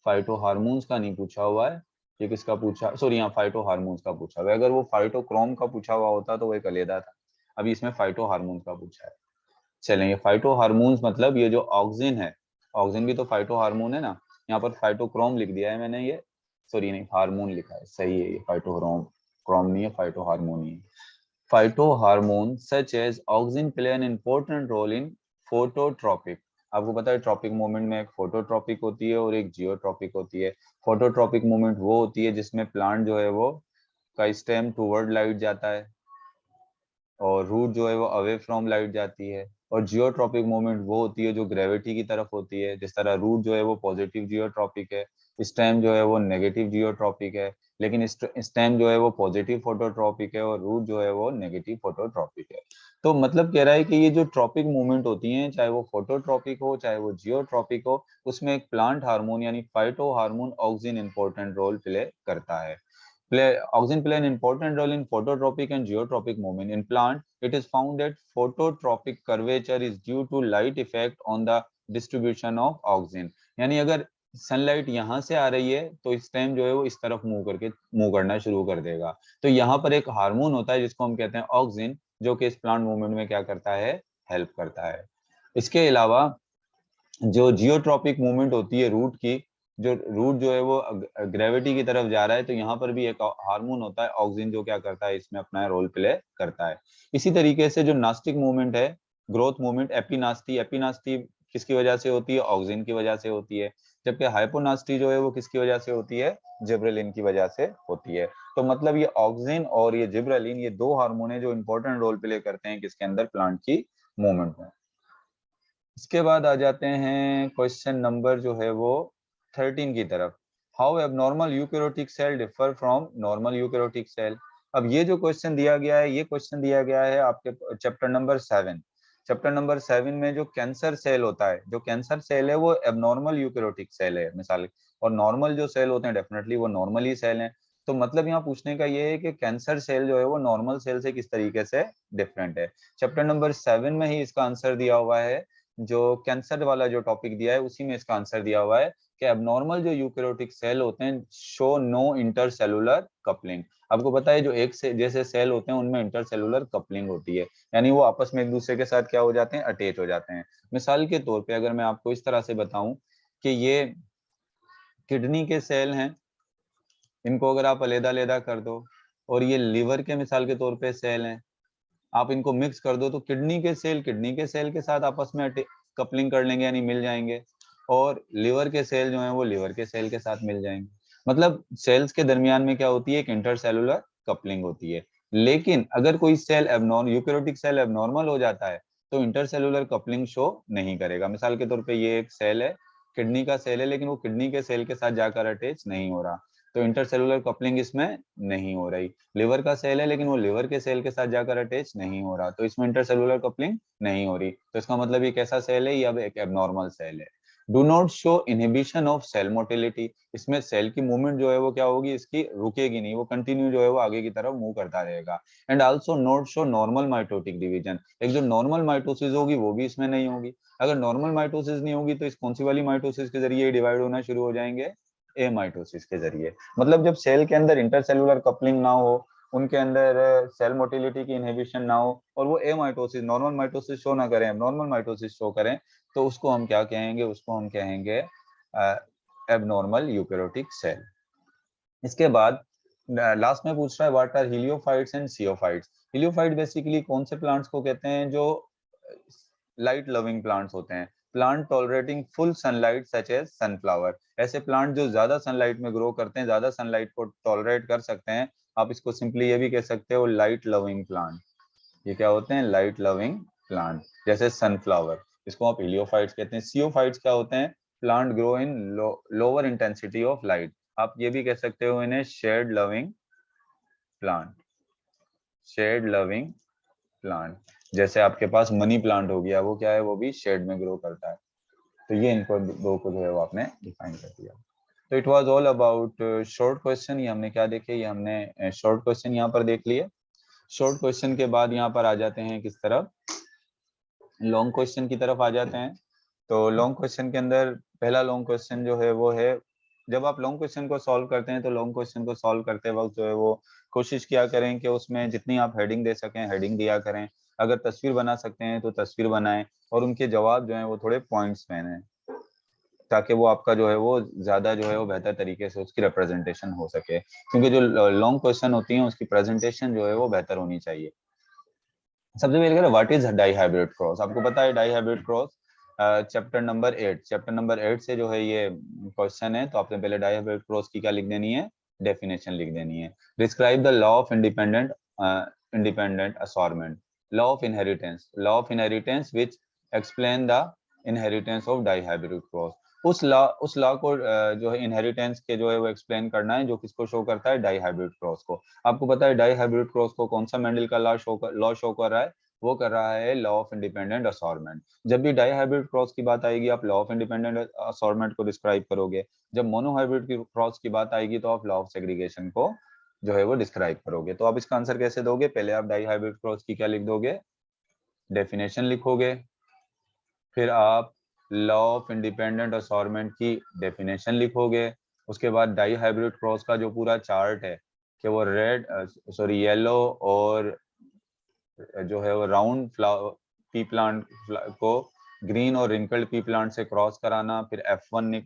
फाइटो हार्मोन्स का नहीं पूछा हुआ है, ये किसका पूछा, सॉरी यहाँ फाइटो हार्मोन्स का पूछा हुआ है। अगर वो फाइटोक्रोम का पूछा हुआ होता तो वो एक अलग था, अभी इसमें फाइटो हार्मोन्स का पूछा है। चलें, ये फाइटो हार्मोन्स मतलब ये जो ऑक्सिन है, ऑक्सिन भी तो फाइटो हार्मोन है ना, यहाँ पर फाइटोक्रोम लिख दिया है मैंने, ये सॉरी नहीं हार्मोन लिखा है, सही है, ये फाइटोक्रोम क्रोम नहीं है, फाइटो हार्मोन ही है। Phyto hormone such as auxin play an important role in phototropic. आपको पता है ट्रॉपिक मूवमेंट में एक फोटोट्रॉपिक होती है और एक जियोट्रॉपिक होती है। फोटोट्रॉपिक मूवमेंट वो होती है जिसमें प्लांट जो है वो का स्टेम टूवर्ड लाइट जाता है और रूट जो है वो अवे फ्रॉम लाइट जाती है। और जियोट्रॉपिक मूवमेंट वो होती है जो ग्रेविटी की तरफ होती है, जिस तरह रूट जो है वो पॉजिटिव जियोट्रॉपिक है, स्टेम जो है वो नेगेटिव जियोट्रॉपिक है, लेकिन स्टेम जो है वो पॉजिटिव फोटोट्रॉपिक है और रूट जो है वो नेगेटिव फोटोट्रॉपिक है। तो मतलब कह रहा है कि ये जो ट्रॉपिक मूवमेंट होती हैं, चाहे वो फोटोट्रॉपिक हो चाहे वो जियोट्रॉपिक हो, उसमें एक प्लांट हार्मोन यानी phyto hormone auxin important role play करता है। Auxin play an important role in phototropic and geotropic movement. In plant, it is found that phototropic curvature is due to light effect on the distribution of auxin. यानी अगर sunlight यहाँ से आ रही है तो इस टाइम जो है वो इस तरफ मूव करना शुरू कर देगा। तो यहाँ पर एक हार्मोन होता है जिसको हम कहते हैं ऑक्सिन, जो कि इस प्लांट मूवमेंट में क्या करता है, हेल्प करता है। इसके अलावा जो जियोट्रॉपिक मूवमेंट होती है रूट की, जो रूट जो है वो ग्रेविटी की तरफ जा रहा है, तो यहाँ पर भी एक हार्मोन होता है ऑक्सिन जो क्या करता है, इसमें अपना रोल प्ले करता है। इसी तरीके से जो नास्टिक मूवमेंट है, ग्रोथ मूवमेंट, एपिनास्टी, एपिनास्टी किसकी वजह से होती है, ऑक्सिन की वजह से होती है। जबकि हाइपोनास्टी जो है वो किसकी वजह से होती है, जिब्रेलिन की वजह से होती है। तो मतलब ये ऑक्सिन और ये जिब्रेलिन, ये दो हार्मोन है जो इंपॉर्टेंट रोल प्ले करते हैं किसके अंदर, प्लांट की मूवमेंट में। इसके बाद आ जाते हैं क्वेश्चन नंबर जो है वो 13 की तरफ। How abnormal eukaryotic cell differ from normal eukaryotic cell. अब ये जो क्वेश्चन दिया गया है, ये क्वेश्चन दिया गया है आपके चैप्टर नंबर 7। चैप्टर नंबर 7 में जो कैंसर सेल होता है, जो कैंसर सेल है वो एबनॉर्मल यूकैरियोटिक सेल है मिसाल, और नॉर्मल जो सेल होते हैं डेफिनेटली वो नॉर्मल ही सेल हैं। तो मतलब यहाँ पूछने का ये है कि कैंसर सेल जो है वो नॉर्मल सेल से किस तरीके से डिफरेंट है। चैप्टर नंबर 7 में ही इसका आंसर दिया हुआ है, जो कैंसर वाला जो टॉपिक दिया है उसी में इसका आंसर दिया हुआ है कि एबनॉर्मल जो यूकैरियोटिक सेल होते हैं शो नो इंटरसेलुलर कपलिंग। आपको पता है जो एक से जैसे सेल होते हैं उनमें इंटरसेलुलर कपलिंग होती है, यानी वो आपस में एक दूसरे के साथ क्या हो जाते हैं, अटैच हो जाते हैं। मिसाल के तौर पे अगर मैं आपको इस तरह से बताऊं कि ये किडनी के सेल हैं, इनको अगर आप अलग-अलग कर दो, और ये लीवर के मिसाल के तौर पे सेल हैं, आप इनको मिक्स कर दो तो किडनी के सेल के साथ आपस में कपलिंग कर लेंगे यानी मिल जाएंगे, और लिवर के सेल जो हैं वो लिवर के सेल के साथ मिल जाएंगे। मतलब सेल्स के दरमियान में क्या होती है, एक इंटरसेलुलर कपलिंग होती है। लेकिन अगर कोई cell abnormal, eukaryotic cell abnormal हो जाता है तो इंटरसेलुलर कपलिंग शो नहीं करेगा। मिसाल के तौर पे ये एक सेल है, किडनी का सेल है, लेकिन वो किडनी के सेल के साथ जाकर अटैच नहीं हो रहा, तो इंटरसेलुलर कपलिंग इसमें नहीं हो रही। लिवर का सेल है लेकिन वो लिवर के सेल के साथ जाकर अटैच नहीं हो रहा, तो इसमें इंटरसेलुलर कपलिंग नहीं हो रही। तो इसका मतलब ये कैसा सेल है, ये अब एक एबनॉर्मल सेल है। Do not show inhibition of cell motility, इसमें सेल की मूवमेंट जो है वो क्या होगी, इसकी रुकेगी नहीं, वो कंटिन्यू जो है वो आगे की तरफ मूव करता रहेगा। And also not show normal mitotic division, एक जो नॉर्मल माइटोसिस होगी वो भी इसमें नहीं होगी। अगर नॉर्मल माइटोसिस नहीं होगी तो इस कौन सी वाली माइटोसिस के जरिए डिवाइड होना शुरू हो जाएंगे, ए माइटोसिस के जरिए। मतलब जब सेल के अंदर इंटरसेलुलर कपलिंग ना हो, उनके अंदर सेल मोटिलिटी की इनहिबिशन ना हो, और वो ए माइटोसिस, नॉर्मल माइटोसिस शो ना करें, नॉर्मल माइटोसिस शो करें, तो उसको हम क्या कहेंगे, उसको हम कहेंगे एबनॉर्मल यूकैरियोटिक सेल। इसके बाद लास्ट में पूछ रहा है व्हाट आर हीलियोफाइट्स एंड सियोफाइट्स। हीलियोफाइट बेसिकली कौन से प्लांट्स को कहते हैं, जो लाइट लविंग प्लांट्स होते हैं, plant tolerating full sunlight such as sunflower. ऐसे प्लांट जो ज्यादा सनलाइट में ग्रो करते हैं, ज्यादा सनलाइट को टॉलरेट कर सकते हैं, आप इसको सिंपली ये भी कह सकते हो लाइट लविंग प्लांट। ये क्या होते हैं, लाइट लविंग प्लांट, जैसे सनफ्लावर, इसको आप हीलियोफाइट्स कहते हैं। सियोफाइट्स क्या होते हैं, plant grow in lower intensity of light, आप ये भी कह सकते हो इन्हें shade loving plant, shade loving plant. जैसे आपके पास मनी प्लांट हो गया, वो क्या है, वो भी शेड में ग्रो करता है। तो ये इनको दो को जो है वो आपने डिफाइन कर दिया। तो it was all about short question. ये हमने क्या देखे, ये हमने शॉर्ट क्वेश्चन यहाँ पर देख लिए। शॉर्ट क्वेश्चन के बाद यहाँ पर आ जाते हैं किस तरफ, लॉन्ग क्वेश्चन की तरफ आ जाते हैं। तो लॉन्ग क्वेश्चन के अंदर पहला लॉन्ग क्वेश्चन जो है वो है, जब आप लॉन्ग क्वेश्चन को सॉल्व करते हैं तो लॉन्ग क्वेश्चन को सॉल्व करते वक्त जो है वो कोशिश किया करें कि उसमें जितनी आप हेडिंग दे सकें हेडिंग दिया करें। अगर तस्वीर बना सकते हैं तो तस्वीर बनाएं, और उनके जवाब जो है वो थोड़े पॉइंट्स में हैं, ताकि वो आपका जो है वो ज्यादा जो है वो बेहतर तरीके से उसकी रिप्रेजेंटेशन हो सके। क्योंकि जो लॉन्ग क्वेश्चन होती है उसकी प्रेजेंटेशन जो है वो बेहतर होनी चाहिए। सबसे पहले करें what is dihybrid cross. आपको पता है dihybrid cross chapter number 8, chapter number 8 से जो है ये क्वेश्चन है। तो आपने पहले डाई हाइब्रिड क्रॉस की क्या लिख देनी है, डेफिनेशन लिख देनी है। Describe the law of independent assortment, law of inheritance, law of inheritance which explain the inheritance of dihybrid cross. उस लॉ को जो है इनहेरिटेंस के जो है वो एक्सप्लेन करना है, जो किसको शो करता है, डाई हाइब्रिड क्रॉस को। आपको पता है डाई हाइब्रिड क्रॉस को कौन सा मेंडल का लॉ शो कर रहा है, वो कर रहा है लॉ ऑफ इंडिपेंडेंट असॉर्टमेंट। जब भी डाई हाइब्रिड क्रॉस की बात आएगी आप लॉ ऑफ इंडिपेंडेंट असॉर्टमेंट को डिस्क्राइब करोगे। जब मोनो हाइब्रिड की क्रॉस की बात आएगी तो आप लॉ ऑफ सेग्रीगेशन को जो है वो डिस्क्राइब करोगे। तो आप इसका आंसर कैसे दोगे, पहले आप डाई हाइब्रिड क्रॉस की क्या लिख दोगे, डेफिनेशन लिखोगे। फिर आप लॉ ऑफ इंडिपेंडेंट असॉर्टमेंट की डेफिनेशन लिखोगे। उसके बाद डाई हाइब्रिड क्रॉस का जो पूरा चार्ट है कि वो रेड येलो और जो है वो राउंड फ्लावर पी प्लांट को ग्रीन और रिंकल्ड पी प्लांट से क्रॉस कराना, फिर F1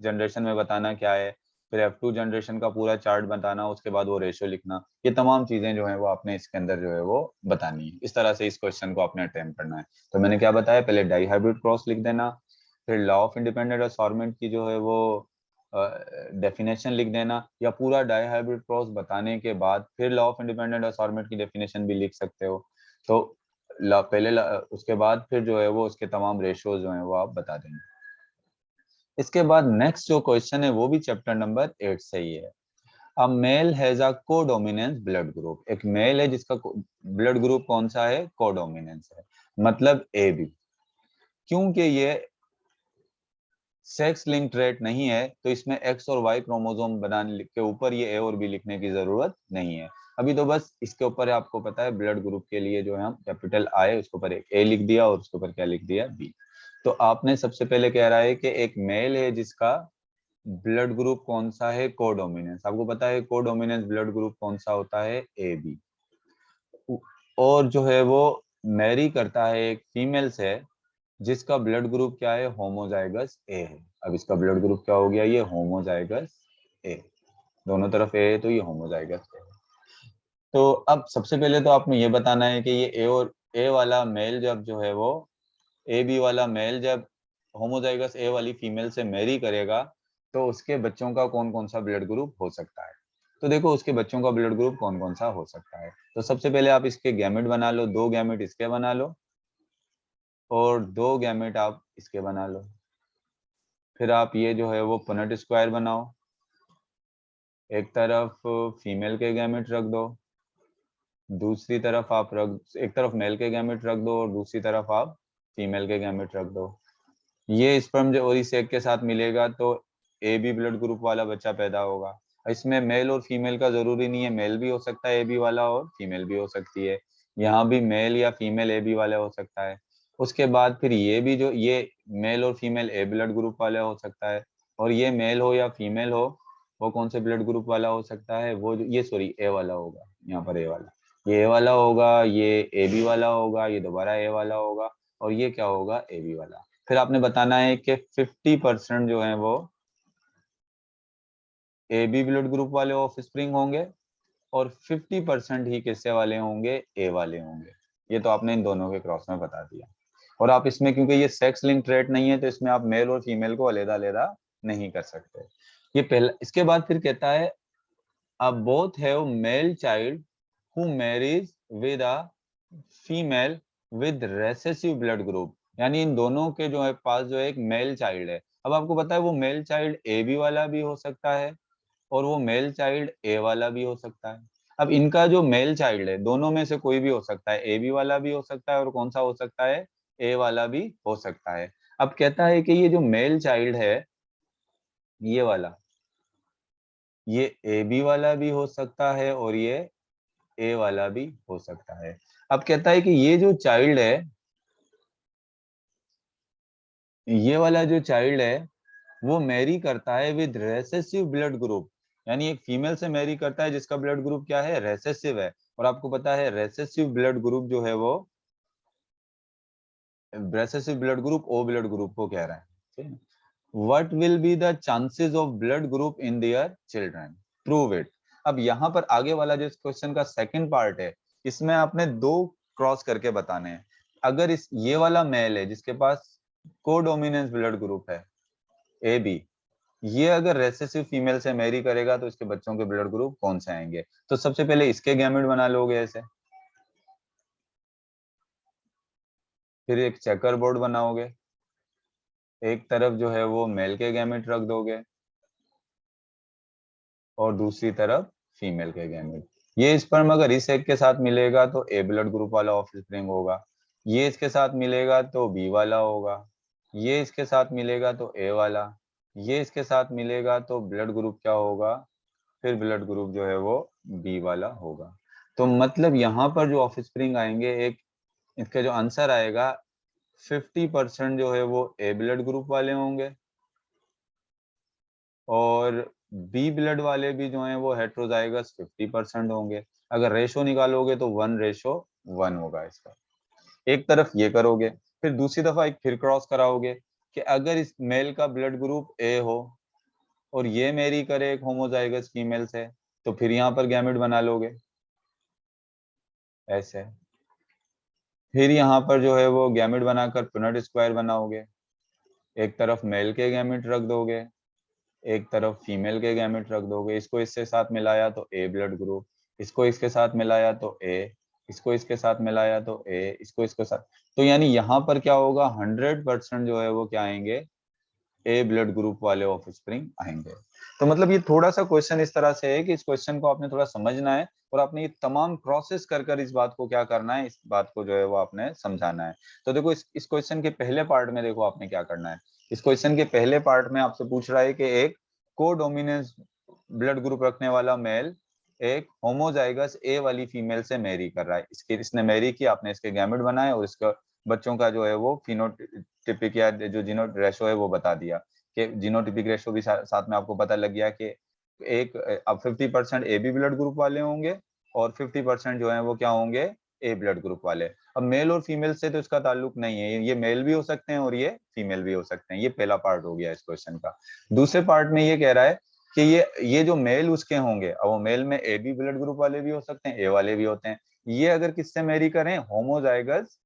जनरेशन में बताना क्या है, फिर F2 जनरेशन का पूरा चार्ट बताना, उसके बाद वो रेशियो लिखना। ये तमाम चीजें जो है वो आपने इसके अंदर जो है वो बतानी है। इस तरह से इस क्वेश्चन को आपने अटेम्प्ट करना है। तो मैंने क्या बताया, पहले डाई हाइब्रिड क्रॉस लिख देना, फिर लॉ ऑफ इंडिपेंडेंट असॉर्टमेंट की जो है वो डेफिनेशन लिख देना, या पूरा डाई हाइब्रिड क्रॉस बताने के बाद फिर लॉ ऑफ इंडिपेंडेंट असॉर्टमेंट की डेफिनेशन भी लिख सकते हो। तो उसके बाद फिर जो है वो उसके तमाम रेशियोज जो है वो आप बता देंगे। इसके बाद नेक्स्ट जो क्वेश्चन है वो भी चैप्टर नंबर 8 से ही है। A male has a codominance blood group, एक मेल है जिसका ब्लड ग्रुप कौन सा है, कोडोमिनेंस है, मतलब ए बी। क्योंकि ये सेक्स लिंक ट्रेट नहीं है तो इसमें एक्स और वाई क्रोमोसोम बनाने के ऊपर ये ए और बी लिखने की जरूरत नहीं है। अभी तो बस इसके ऊपर आपको पता है ब्लड ग्रुप के लिए जो है हम कैपिटल आई उसके ऊपर एक ए लिख दिया और उसके ऊपर क्या लिख दिया, बी। तो आपने सबसे पहले कह रहा है कि एक मेल है जिसका ब्लड ग्रुप कौन सा है, कोडोमिनेंस। आपको पता है कोडोमिनेंस ब्लड ग्रुप कौन सा होता है, ए बी। और जो है वो मैरी करता है एक फीमेल से जिसका ब्लड ग्रुप क्या है, होमोजाइगस ए है। अब इसका ब्लड ग्रुप क्या हो गया, ये होमोजाइगस ए, दोनों तरफ ए है तो ये होमोजाइगस ए। तो अब सबसे पहले तो आपने ये बताना है कि ये ए और ए वाला मेल जब जो है वो ए बी वाला मेल जब होमोजाइगस ए वाली फीमेल से मैरी करेगा तो उसके बच्चों का कौन कौन सा ब्लड ग्रुप हो सकता है। तो देखो उसके बच्चों का ब्लड ग्रुप कौन कौन सा हो सकता है। तो सबसे पहले आप इसके गैमेट बना लो, 2 गैमेट इसके बना लो और 2 गैमेट आप इसके बना लो। फिर आप ये जो है वो पुनेट स्क्वायर बनाओ, एक तरफ फीमेल के गैमेट रख दो, दूसरी तरफ आप एक तरफ मेल के गैमेट रख दो और दूसरी तरफ आप फीमेल के गैमेट रख दो। ये स्पर्म जो और इस एग के साथ मिलेगा तो ए बी ब्लड ग्रुप वाला बच्चा पैदा होगा। इसमें मेल और फीमेल का जरूरी नहीं है, मेल भी हो सकता है ए बी वाला और फीमेल भी हो सकती है। यहाँ भी मेल या फीमेल ए बी वाला हो सकता है। उसके बाद फिर ये भी जो ये मेल और फीमेल ए ब्लड ग्रुप वाला हो सकता है, और ये मेल हो या फीमेल हो वो कौन से ब्लड ग्रुप वाला हो सकता है, वो जो ये सॉरी ए वाला होगा, यहाँ पर ए वाला, ये ए वाला होगा, ये ए बी वाला होगा, ये दोबारा ए वाला होगा और ये क्या होगा, ए बी वाला। फिर आपने बताना है कि 50% जो है वो AB ब्लड ग्रुप वाले ऑफस्प्रिंग होंगे और 50% ही किससे वाले होंगे, ए वाले होंगे। ये तो आपने इन दोनों के क्रॉस में बता दिया। और आप इसमें क्योंकि ये सेक्स लिंक ट्रेट नहीं है तो इसमें आप मेल और फीमेल को अलग-अलग नहीं कर सकते। ये पहला। इसके बाद फिर कहता है both have male child who marries with a female with recessive blood group, यानी इन दोनों के जो है पास जो है एक मेल चाइल्ड है। अब आपको पता है वो मेल चाइल्ड ए बी वाला भी हो सकता है और वो मेल चाइल्ड ए वाला भी हो सकता है। अब इनका जो मेल चाइल्ड है दोनों में से कोई भी हो सकता है, ए बी वाला भी हो सकता है और कौन सा हो सकता है, ए वाला भी हो सकता है। अब कहता है कि ये जो मेल चाइल्ड है ये वाला, ये ए बी वाला भी हो सकता है और ये ए वाला भी हो सकता है। अब कहता है कि ये जो चाइल्ड है, ये वाला जो चाइल्ड है वो मैरी करता है विद रेसेसिव ब्लड ग्रुप, यानी एक फीमेल से मैरी करता है जिसका ब्लड ग्रुप क्या है, रेसेसिव है। और आपको पता है रेसेसिव ब्लड ग्रुप जो है वो, recessive blood group O blood group को कह रहा है, ठीक है। What will be the chances of blood group in their children, prove it. अब यहाँ पर आगे वाला जो इस क्वेश्चन का सेकंड पार्ट है, इसमें आपने दो क्रॉस करके बताने हैं। अगर इस ये वाला मेल है जिसके पास कोडोमिनेंस ब्लड ग्रुप है ए बी, ये अगर रेसेसिव फीमेल से मैरी करेगा तो इसके बच्चों के ब्लड ग्रुप कौन से आएंगे। तो सबसे पहले इसके गैमेट बना लोगे ऐसे, फिर एक चेकर बोर्ड बनाओगे, एक तरफ जो है वो मेल के गैमेट रख दोगे और दूसरी तरफ फीमेल के गैमेट। ये स्पर्म अगर इस एग के साथ मिलेगा तो ए ब्लड ग्रुप वाला ऑफस्प्रिंग होगा, ये इसके साथ मिलेगा तो बी वाला होगा, ये इसके साथ मिलेगा तो ए वाला, ये इसके साथ मिलेगा तो ब्लड ग्रुप क्या होगा, फिर ब्लड ग्रुप जो है वो बी वाला होगा। तो मतलब यहाँ पर जो ऑफस्प्रिंग आएंगे, एक इसका जो आंसर आएगा 50% जो है वो ए ब्लड ग्रुप वाले होंगे और बी ब्लड वाले भी जो हैं वो हेट्रोजाइगस 50% होंगे। अगर रेशो निकालोगे तो 1:1 होगा इसका। एक तरफ ये करोगे, फिर दूसरी दफा एक फिर क्रॉस कराओगे कि अगर इस मेल का ब्लड ग्रुप ए हो और ये मैरी करे एक होमोजाइगस फीमेल से, तो फिर यहाँ पर गैमेट बना लोगे ऐसे। फिर यहाँ पर जो है वो गैमेट बनाकर पुनेट स्क्वायर बनाओगे, एक तरफ मेल के गैमेट रख दोगे, एक तरफ फीमेल के गैमेट रख दोगे। इसको इससे साथ मिलाया तो ए ब्लड ग्रुप, इसको इसके साथ मिलाया तो ए, इसको इसके साथ मिलाया तो ए, इसको इसके साथ। तो यानी यहाँ पर क्या होगा, 100% जो है वो क्या आएंगे, ए ब्लड ग्रुप वाले ऑफस्प्रिंग आएंगे। तो मतलब ये थोड़ा सा क्वेश्चन इस तरह से है कि इस क्वेश्चन को आपने थोड़ा समझना है और आपने ये तमाम प्रोसेस कर इस बात को क्या करना है, इस बात को जो है वो आपने समझाना है। तो देखो इस क्वेश्चन के पहले पार्ट में देखो आपने क्या करना है। इस क्वेश्चन के पहले पार्ट में आपसे पूछ रहा है कि एक कोडोमिनेंस ब्लड ग्रुप रखने वाला मेल एक होमोजाइगस ए वाली फीमेल से मैरी कर रहा है, इसके इसने मैरी की, आपने इसके गैमेट बनाए और इसका बच्चों का जो है वो फिनोटिपिक या जो जीनो रेशो है वो बता दिया कि जीनोटिपिक रेशो भी साथ में आपको पता लग गया कि एक अब 50% ए बी ब्लड ग्रुप वाले होंगे और 50% जो है वो क्या होंगे, ए ब्लड ग्रुप वाले। अब मेल और फीमेल से तो इसका ताल्लुक नहीं है, ये मेल भी हो सकते हैं और ये फीमेल भी हो सकते हैं। ये पहला पार्ट हो गया इस क्वेश्चन का। दूसरे पार्ट में ये कह रहा है कि ये जो मेल उसके होंगे, अब वो मेल में ए बी ब्लड ग्रुप वाले भी हो सकते हैं, ए वाले भी होते हैं। ये अगर किससे मैरी करें, होमोजाइगस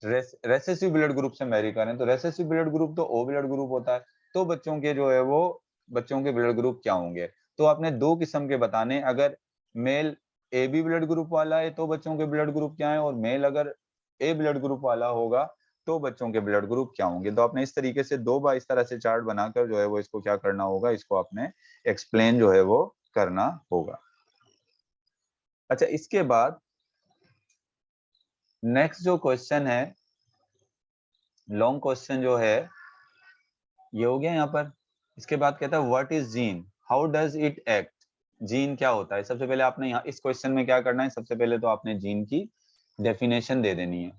रेसेसिव ब्लड ग्रुप से मैरी करें, तो रेसेसिव ब्लड ग्रुप तो ओ ब्लड ग्रुप होता है, तो बच्चों के जो है वो बच्चों के ब्लड ग्रुप क्या होंगे। तो आपने दो किस्म के बताने, अगर male A B blood group वाला है तो बच्चों के ब्लड ग्रुप क्या है, और मेल अगर ए ब्लड ग्रुप वाला होगा तो बच्चों के ब्लड ग्रुप क्या होंगे। तो आपने इस तरीके से दो बार इस तरह से चार्ट बनाकर जो है वो इसको क्या करना होगा, इसको आपने एक्सप्लेन जो है वो करना होगा। अच्छा, इसके बाद नेक्स्ट जो क्वेश्चन है, लॉन्ग क्वेश्चन जो है ये हो गया यहाँ पर। इसके बाद कहता है what is gene, how does it act. Gene क्या होता है, सबसे पहले आपने यहाँ इस क्वेश्चन में क्या करना है, सबसे पहले तो आपने जीन की डेफिनेशन दे देनी है,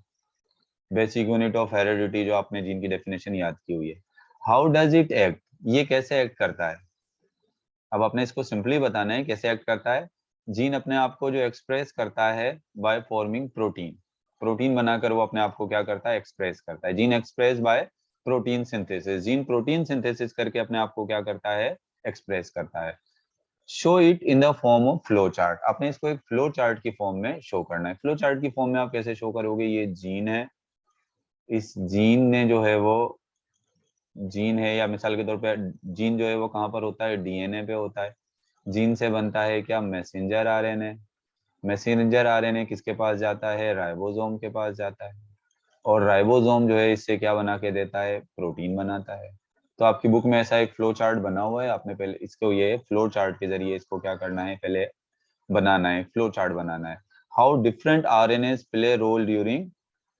बेसिक यूनिट ऑफ हेरेडिटी जो आपने जीन की डेफिनेशन याद की हुई है। हाउ डज इट एक्ट, ये कैसे एक्ट करता है। अब आपने इसको सिंपली बताना है कैसे एक्ट करता है। जीन अपने आप को जो एक्सप्रेस करता है बाय फॉर्मिंग प्रोटीन, प्रोटीन बनाकर वो अपने आप को क्या करता है, एक्सप्रेस करता है। Gene express bye protein synthesis, gene protein synthesis करके अपने आप को क्या करता है, एक्सप्रेस करता है। Show it in the form of flow chart, आपने इसको एक फ्लो चार्ट की फॉर्म में शो करना है। फ्लो चार्ट की फॉर्म में आप कैसे शो करोगे, ये जीन है, इस जीन ने जो है वो जीन है, या मिसाल के तौर पे जीन जो है वो कहाँ पर होता है, डीएनए पे होता है। जीन से बनता है क्या, मैसेंजर आरएनए। मैसेंजर आरएनए किसके पास जाता है, राइबोसोम के पास जाता है, और राइबोसोम जो है इससे क्या बना के देता है, प्रोटीन बनाता है। तो आपकी बुक में ऐसा एक फ्लो चार्ट बना हुआ है, आपने पहले इसको ये फ्लो चार्ट के जरिए इसको क्या करना है, पहले बनाना है, फ्लो चार्ट बनाना है। How different RNAs play role during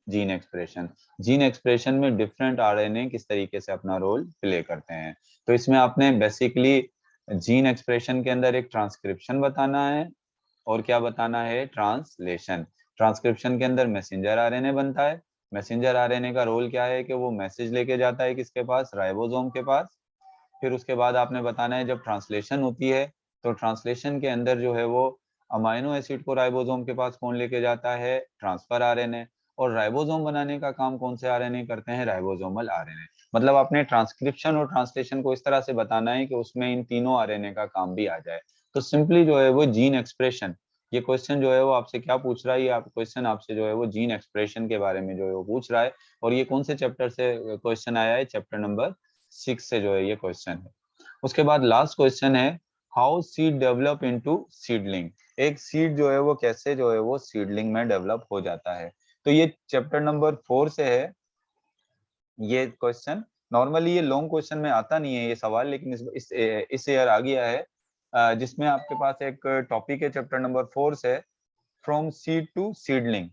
gene expression. Gene expression में डिफरेंट आरएनए किस तरीके से अपना रोल प्ले करते हैं। तो इसमें आपने बेसिकली जीन एक्सप्रेशन के अंदर एक ट्रांसक्रिप्शन बताना है, और क्या बताना है, ट्रांसलेशन। ट्रांसक्रिप्शन के अंदर मैसेंजर आरएनए बनता है। मैसेंजर आरएनए का रोल क्या है कि वो मैसेज लेके जाता है किसके पास, राइबोसोम के पास। फिर उसके बाद आपने बताना है जब ट्रांसलेशन होती है, तो ट्रांसलेशन के अंदर जो है वो अमाइनो एसिड को राइबोसोम के पास कौन लेके जाता है, ट्रांसफर आरएनए। और राइबोसोम बनाने का काम कौन से आरएनए करते हैं, राइबोसोमल आरएनए। मतलब आपने ट्रांसक्रिप्शन और ट्रांसलेशन को इस तरह से बताना है कि उसमें इन तीनों आरएनए का काम भी आ जाए। तो सिंपली जो है वो जीन एक्सप्रेशन, ये क्वेश्चन जो है वो आपसे क्या पूछ रहा है, ये आप क्वेश्चन आपसे जो है वो जीन एक्सप्रेशन के बारे में जो है वो पूछ रहा है। और ये कौन से चैप्टर से क्वेश्चन आया है, चैप्टर नंबर 6 से जो है ये क्वेश्चन है। उसके बाद लास्ट क्वेश्चन है, how seed develop into seedling. एक सीड जो है वो कैसे जो है वो सीडलिंग में डेवलप हो जाता है। तो ये चैप्टर नंबर 4 से है ये क्वेश्चन। नॉर्मली ये लॉन्ग क्वेश्चन में आता नहीं है ये सवाल, लेकिन इस ईयर आ गया है, जिसमें आपके पास एक टॉपिक है चैप्टर नंबर 4 से, from seed to seedling.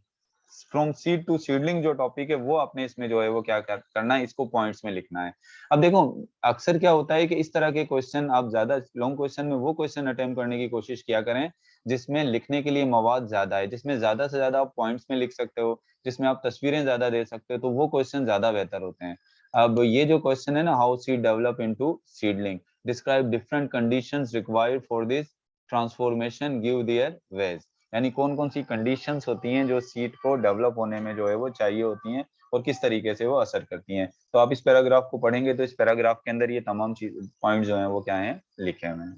From seed to seedling जो टॉपिक है वो आपने इसमें जो है वो क्या करना है, इसको पॉइंट्स में लिखना है। अब देखो अक्सर क्या होता है कि इस तरह के क्वेश्चन आप ज्यादा लॉन्ग क्वेश्चन में वो क्वेश्चन अटेम्प्ट करने की कोशिश किया करें जिसमें लिखने के लिए मवाद ज्यादा है, जिसमें ज्यादा से ज्यादा आप पॉइंट्स में लिख सकते हो, जिसमें आप तस्वीरें ज्यादा दे सकते हो, तो वो क्वेश्चन ज्यादा बेहतर होते हैं। अब ये जो क्वेश्चन है ना, how seed develop into seedling, describe different conditions required for this transformation, give their ways. यानी कौन कौन सी कंडीशंस होती हैं जो सीड को डेवलप होने में जो है वो चाहिए होती हैं, और किस तरीके से वो असर करती हैं। तो आप इस पैराग्राफ को पढ़ेंगे तो इस पैराग्राफ के अंदर ये तमाम चीज पॉइंट जो हैं वो क्या हैं, लिखे हुए हैं।